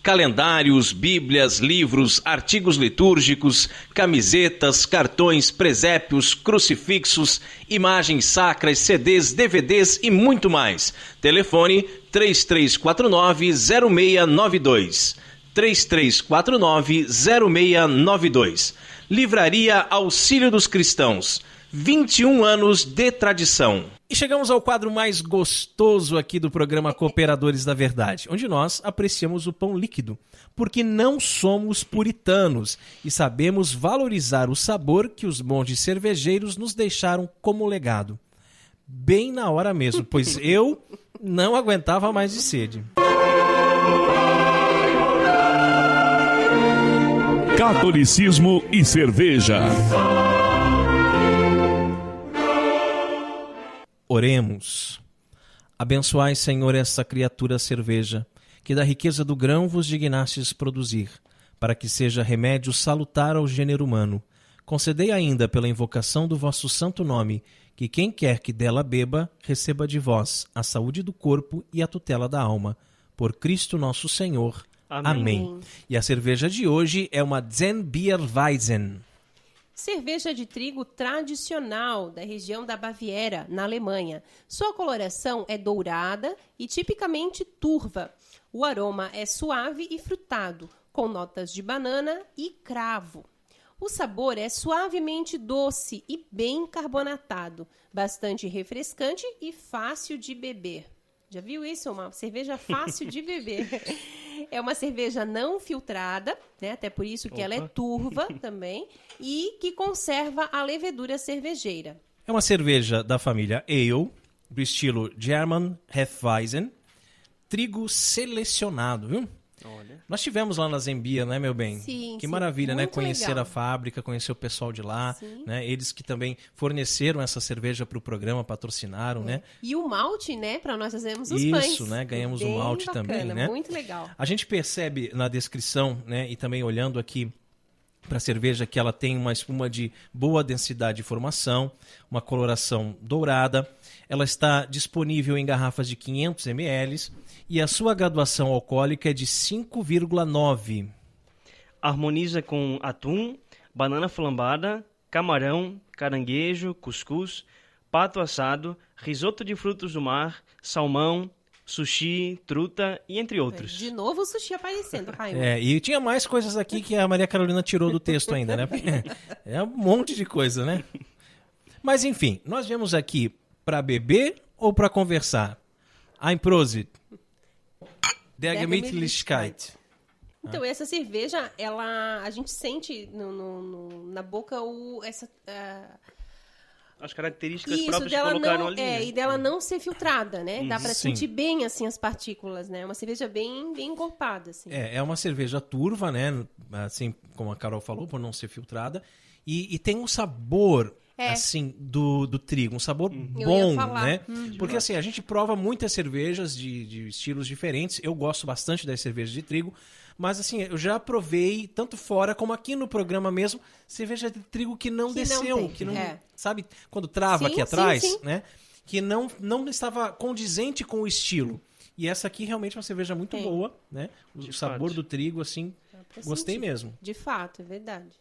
Calendários, bíblias, livros, artigos litúrgicos, camisetas, cartões, presépios, crucifixos, imagens sacras, CDs, DVDs e muito mais. Telefone 3349-0692. 3349-0692. Livraria Auxílio dos Cristãos. 21 anos de tradição. E chegamos ao quadro mais gostoso aqui do programa Cooperadores da Verdade, onde nós apreciamos o pão líquido, porque não somos puritanos e sabemos valorizar o sabor que os monges cervejeiros nos deixaram como legado. Bem na hora mesmo, pois eu não aguentava mais de sede. Catolicismo e cerveja. Oremos. Abençoai, Senhor, essa criatura cerveja, que da riqueza do grão vos dignastes produzir, para que seja remédio salutar ao gênero humano. Concedei ainda, pela invocação do vosso santo nome, que quem quer que dela beba, receba de vós a saúde do corpo e a tutela da alma. Por Cristo nosso Senhor. Amém. E a cerveja de hoje é uma Zen-Bier-Weizen. Cerveja de trigo tradicional da região da Baviera, na Alemanha. Sua coloração é dourada e tipicamente turva. O aroma é suave e frutado, com notas de banana e cravo. O sabor é suavemente doce e bem carbonatado, bastante refrescante e fácil de beber. Já viu isso? Uma cerveja fácil de beber. É uma cerveja não filtrada, né? Até por isso que ela é turva também, e que conserva a levedura cervejeira. É uma cerveja da família Ale, do estilo German Hefeweizen, trigo selecionado, viu? Olha. Nós tivemos lá na Zembia, né, meu bem? Sim, que sim, maravilha, né? muito Conhecer legal. a fábrica, conhecer o pessoal de lá, Sim. né? Eles que também forneceram essa cerveja para o programa, patrocinaram, né? E o malte, né? Para nós fazermos os pães. Isso, né? Ganhamos o Bem malte bacana, também, né? Muito legal. A gente percebe na descrição, né, e também olhando aqui para a cerveja, que ela tem uma espuma de boa densidade de formação, uma coloração dourada, ela está disponível em garrafas de 500 ml e a sua graduação alcoólica é de 5,9. Harmoniza com atum, banana flambada, camarão, caranguejo, cuscuz, pato assado, risoto de frutos do mar, salmão, sushi, truta e entre outros. De novo o sushi aparecendo, Raimundo. E tinha mais coisas aqui que a Maria Carolina tirou do texto ainda, né? É um monte de coisa, né? Mas enfim, nós viemos aqui para beber ou para conversar? Ein Prosit. Der Gemütlichkeit. Então, essa cerveja, a gente sente na boca As características isso, próprias que dela colocaram não, ali. Né? e dela não ser filtrada, né? Dá pra Sim. sentir bem, assim, as partículas, né? Uma cerveja bem encorpada, assim. É uma cerveja turva, né? Assim como a Carol falou, por não ser filtrada. E tem um sabor, assim, do trigo. Um sabor Eu bom, ia falar. né? Porque, assim, a gente prova muitas cervejas de estilos diferentes. Eu gosto bastante das cervejas de trigo. Mas, assim, eu já provei, tanto fora como aqui no programa mesmo, cerveja de trigo que não desceu. Que não, sabe, quando trava Sim, aqui atrás, sim. né? Que não estava condizente com o estilo. E essa aqui realmente é uma cerveja muito boa, né? O sabor do trigo, assim, Pra gostei sentir. mesmo. De fato, é verdade.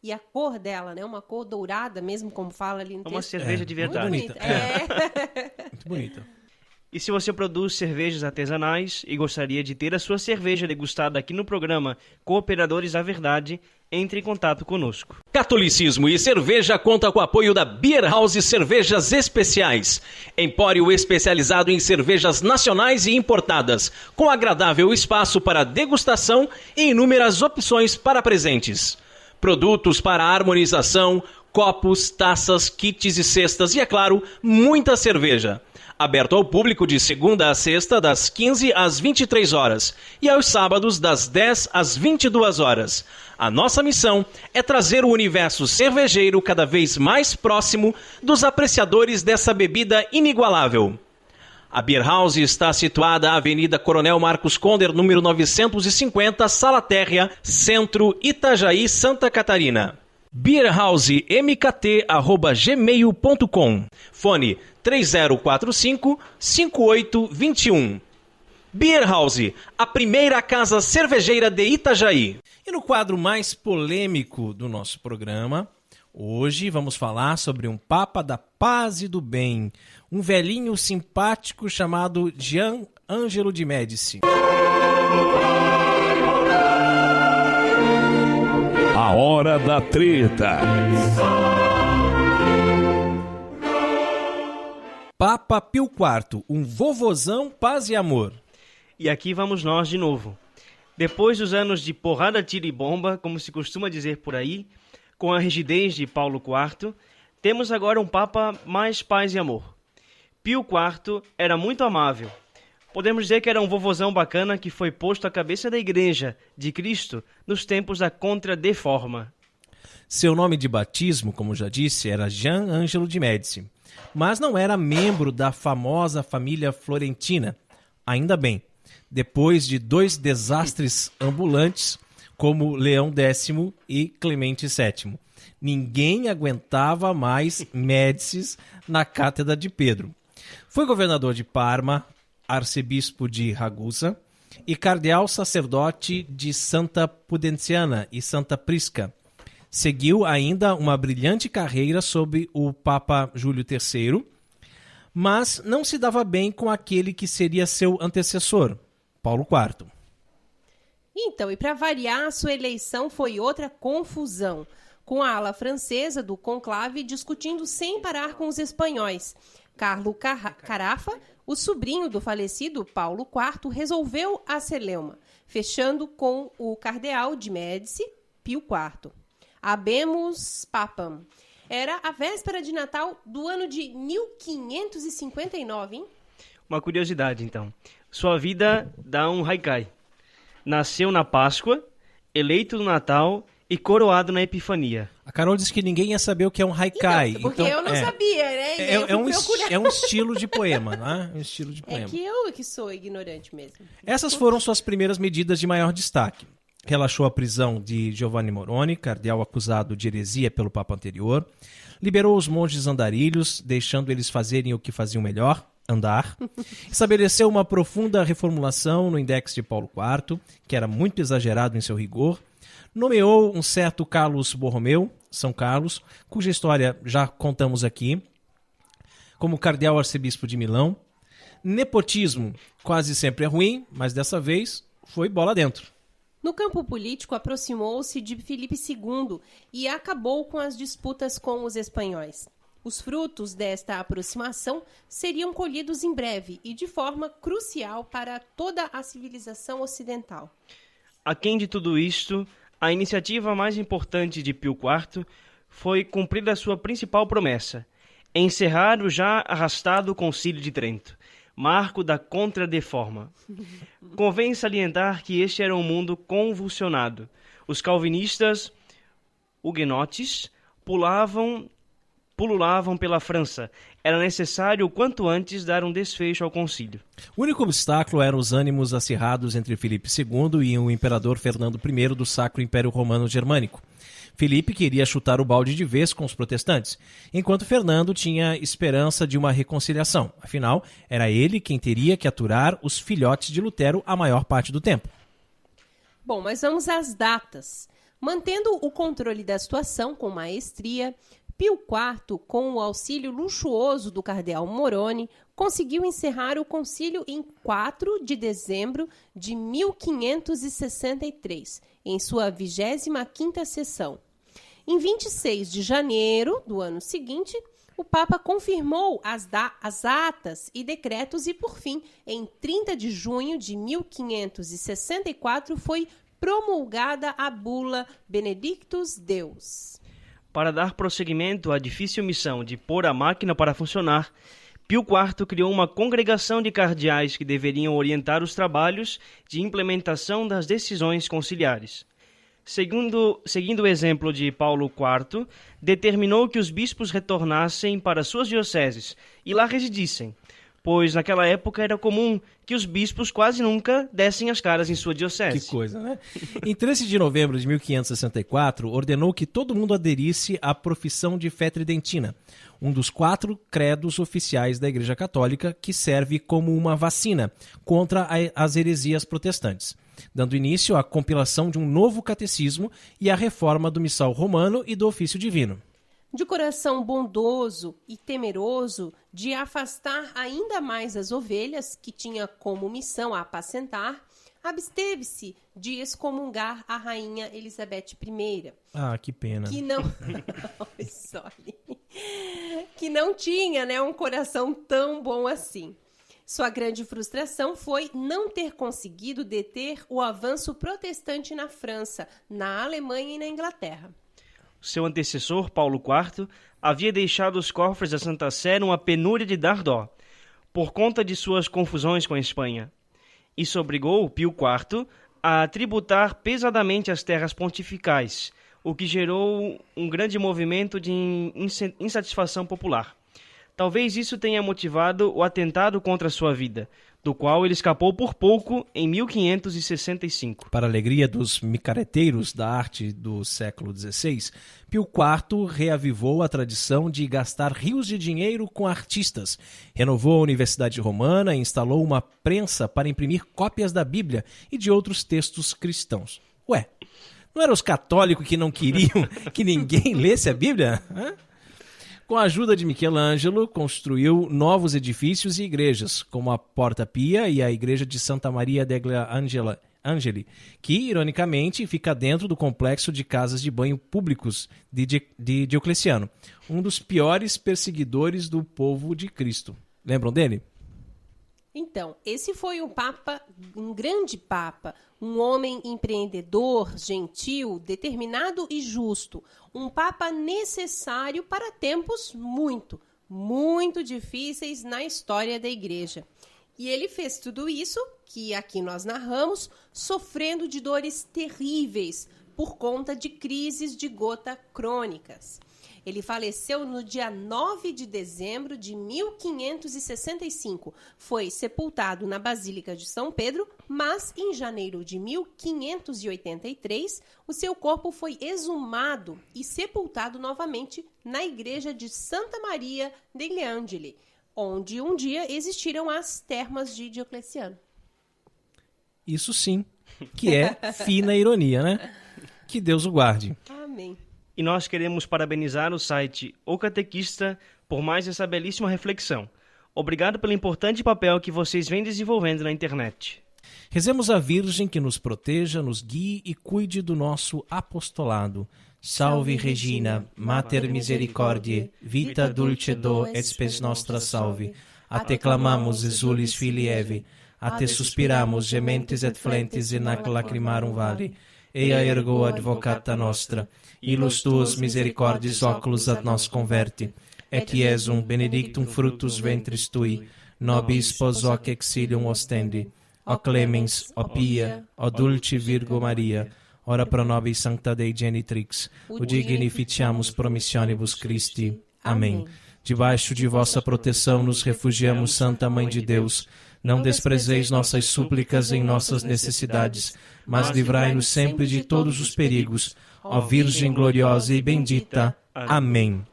E a cor dela, né? Uma cor dourada mesmo, como fala ali no É uma texto. cerveja de Muito verdade. bonita. bonita. Muito bonita. E se você produz cervejas artesanais e gostaria de ter a sua cerveja degustada aqui no programa Cooperadores da Verdade, entre em contato conosco. Catolicismo e cerveja conta com o apoio da Beer House Cervejas Especiais. Empório especializado em cervejas nacionais e importadas, com agradável espaço para degustação e inúmeras opções para presentes. Produtos para harmonização, copos, taças, kits e cestas e, é claro, muita cerveja. Aberto ao público de segunda a sexta, das 15 às 23 horas e aos sábados, das 10 às 22 horas. A nossa missão é trazer o universo cervejeiro cada vez mais próximo dos apreciadores dessa bebida inigualável. A Beer House está situada na Avenida Coronel Marcos Conder, número 950, Sala Térrea, Centro, Itajaí, Santa Catarina. beerhousemkt@gmail.com. Fone 3045-5821. Beer House, a primeira casa cervejeira de Itajaí. E no quadro mais polêmico do nosso programa, hoje vamos falar sobre um Papa da Paz e do Bem, um velhinho simpático chamado Gian Angelo de Médici. A hora da treta. Papa Pio IV, um vovozão, paz e amor. E aqui vamos nós de novo. Depois dos anos de porrada, tiro e bomba, como se costuma dizer por aí, com a rigidez de Paulo IV, temos agora um Papa mais paz e amor. Pio IV era muito amável. Podemos dizer que era um vovozão bacana que foi posto à cabeça da Igreja de Cristo nos tempos da Contra-Reforma. Seu nome de batismo, como já disse, era Gian Angelo de Médici, mas não era membro da famosa família florentina. Ainda bem, depois de 2 desastres ambulantes, como Leão X e Clemente VII. Ninguém aguentava mais Médicis na cátedra de Pedro. Foi governador de Parma, arcebispo de Ragusa e cardeal sacerdote de Santa Pudenciana e Santa Prisca. Seguiu ainda uma brilhante carreira sob o Papa Júlio III, mas não se dava bem com aquele que seria seu antecessor, Paulo IV. Então, e para variar, sua eleição foi outra confusão, com a ala francesa do conclave discutindo sem parar com os espanhóis. Carlo Carafa, o sobrinho do falecido Paulo IV, resolveu a celeuma, fechando com o cardeal de Médici, Pio IV. Habemus Papam. Era a véspera de Natal do ano de 1559, hein? Uma curiosidade, então. Sua vida dá um haikai. Nasceu na Páscoa, eleito no Natal e coroado na Epifania. A Carol disse que ninguém ia saber o que é um haikai. Então, porque eu não sabia, né? É um estilo de poema, né? Um estilo de poema. É que eu que sou ignorante mesmo. Essas foram suas primeiras medidas de maior destaque. Relaxou a prisão de Giovanni Moroni, cardeal acusado de heresia pelo Papa anterior. Liberou os monges andarilhos, deixando eles fazerem o que faziam melhor, andar. Estabeleceu uma profunda reformulação no Index de Paulo IV, que era muito exagerado em seu rigor. Nomeou um certo Carlos Borromeu, São Carlos, cuja história já contamos aqui, como cardeal arcebispo de Milão. Nepotismo quase sempre é ruim, mas dessa vez foi bola dentro. No campo político, aproximou-se de Filipe II e acabou com as disputas com os espanhóis. Os frutos desta aproximação seriam colhidos em breve e de forma crucial para toda a civilização ocidental. Aquém de tudo isto, a iniciativa mais importante de Pio IV foi cumprir a sua principal promessa, encerrar o já arrastado Concílio de Trento, marco da Contra-Reforma. Convém salientar que este era um mundo convulsionado. Os calvinistas huguenotes pululavam pela França. Era necessário o quanto antes dar um desfecho ao concílio. O único obstáculo eram os ânimos acirrados entre Filipe II e o imperador Fernando I do Sacro Império Romano Germânico. Filipe queria chutar o balde de vez com os protestantes, enquanto Fernando tinha esperança de uma reconciliação. Afinal, era ele quem teria que aturar os filhotes de Lutero a maior parte do tempo. Bom, mas vamos às datas. Mantendo o controle da situação com maestria, Pio IV, com o auxílio luxuoso do cardeal Moroni, conseguiu encerrar o concílio em 4 de dezembro de 1563, em sua 25ª sessão. Em 26 de janeiro do ano seguinte, o Papa confirmou as atas e decretos e, por fim, em 30 de junho de 1564, foi promulgada a bula Benedictus Deus. Para dar prosseguimento à difícil missão de pôr a máquina para funcionar, Pio IV criou uma congregação de cardeais que deveriam orientar os trabalhos de implementação das decisões conciliares. Seguindo o exemplo de Paulo IV, determinou que os bispos retornassem para suas dioceses e lá residissem, pois naquela época era comum que os bispos quase nunca dessem as caras em sua diocese. Que coisa, né? Em 13 de novembro de 1564, ordenou que todo mundo aderisse à profissão de fé tridentina, um dos 4 credos oficiais da Igreja Católica que serve como uma vacina contra as heresias protestantes, dando início à compilação de um novo catecismo e à reforma do missal romano e do ofício divino. De coração bondoso e temeroso de afastar ainda mais as ovelhas que tinha como missão a apacentar, absteve-se de excomungar a rainha Elizabeth I. Ah, que pena. Que não... que não tinha, né, um coração tão bom assim. Sua grande frustração foi não ter conseguido deter o avanço protestante na França, na Alemanha e na Inglaterra. Seu antecessor, Paulo IV, havia deixado os cofres da Santa Sé numa penúria de dar dó, por conta de suas confusões com a Espanha. Isso obrigou Pio IV a tributar pesadamente as terras pontificais, o que gerou um grande movimento de insatisfação popular. Talvez isso tenha motivado o atentado contra sua vida, do qual ele escapou por pouco em 1565. Para a alegria dos micareteiros da arte do século XVI, Pio IV reavivou a tradição de gastar rios de dinheiro com artistas, renovou a Universidade Romana e instalou uma prensa para imprimir cópias da Bíblia e de outros textos cristãos. Ué, não eram os católicos que não queriam que ninguém lesse a Bíblia? Hã? Com a ajuda de Michelangelo, construiu novos edifícios e igrejas, como a Porta Pia e a Igreja de Santa Maria degli Angeli, que, ironicamente, fica dentro do complexo de casas de banho públicos de Diocleciano, um dos piores perseguidores do povo de Cristo. Lembram dele? Então, esse foi um papa, um grande papa, um homem empreendedor, gentil, determinado e justo. Um papa necessário para tempos muito, muito difíceis na história da igreja. E ele fez tudo isso, que aqui nós narramos, sofrendo de dores terríveis por conta de crises de gota crônicas. Ele faleceu no dia 9 de dezembro de 1565. Foi sepultado na Basílica de São Pedro, mas em janeiro de 1583, o seu corpo foi exumado e sepultado novamente na igreja de Santa Maria degli Angeli, onde um dia existiram as termas de Diocleciano. Isso sim, que é fina ironia, né? Que Deus o guarde. Amém. E nós queremos parabenizar o site O Catequista por mais essa belíssima reflexão. Obrigado pelo importante papel que vocês vêm desenvolvendo na internet. Rezemos a Virgem que nos proteja, nos guie e cuide do nosso apostolado. Salve Regina, Mater Misericordiae, vita dulcedo et spes nostra salve. A te clamamos, exulis filii Evi, a te suspiramos, gementes et flentes in ac lacrimarum vale. Ea ergo advocata nostra, ilus tuos misericordiis oculos ad nos converti, et Iesum benedictum fructus ventris tui, nobis pos hoc exilium ostendi. O clemens, o pia, o dulce Virgo Maria, ora pro nobis sancta Dei genitrix, udignificiamus promissionibus Christi. Amém. Debaixo de vossa proteção nos refugiamos, Santa Mãe de Deus. Não desprezeis nossas súplicas em nossas necessidades, mas livrai-nos sempre de todos os perigos. Ó Virgem gloriosa e bendita. Amém.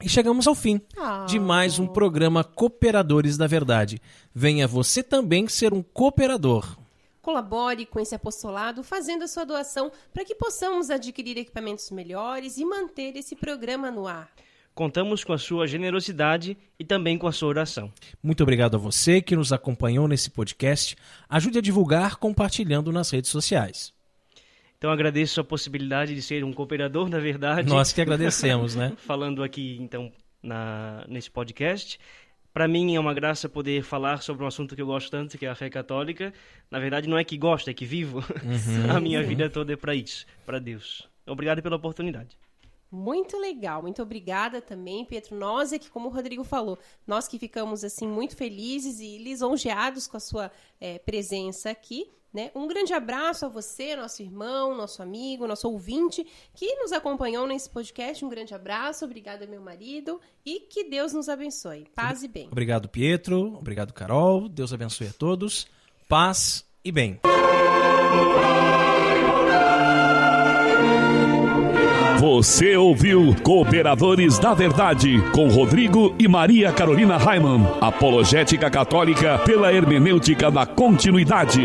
E chegamos ao fim de mais um programa Cooperadores da Verdade. Venha você também ser um cooperador. Colabore com esse apostolado fazendo a sua doação para que possamos adquirir equipamentos melhores e manter esse programa no ar. Contamos com a sua generosidade e também com a sua oração. Muito obrigado a você que nos acompanhou nesse podcast. Ajude a divulgar compartilhando nas redes sociais. Então agradeço a possibilidade de ser um cooperador da verdade. Nós que agradecemos, né? Falando aqui, então, nesse podcast. Para mim é uma graça poder falar sobre um assunto que eu gosto tanto, que é a fé católica. Na verdade, não é que gosto, é que vivo. A minha vida toda é para isso, para Deus. Obrigado pela oportunidade. Muito legal, muito obrigada também, Pietro. Nós é que, como o Rodrigo falou, nós que ficamos assim muito felizes e lisonjeados com a sua presença aqui, né? Um grande abraço a você, nosso irmão, nosso amigo, nosso ouvinte que nos acompanhou nesse podcast. Um grande abraço, obrigada meu marido e que Deus nos abençoe. Paz e bem. Obrigado, Pietro. Obrigado, Carol. Deus abençoe a todos. Paz e bem. Você ouviu Cooperadores da Verdade, com Rodrigo e Maria Carolina Raimann, apologética católica pela hermenêutica da continuidade.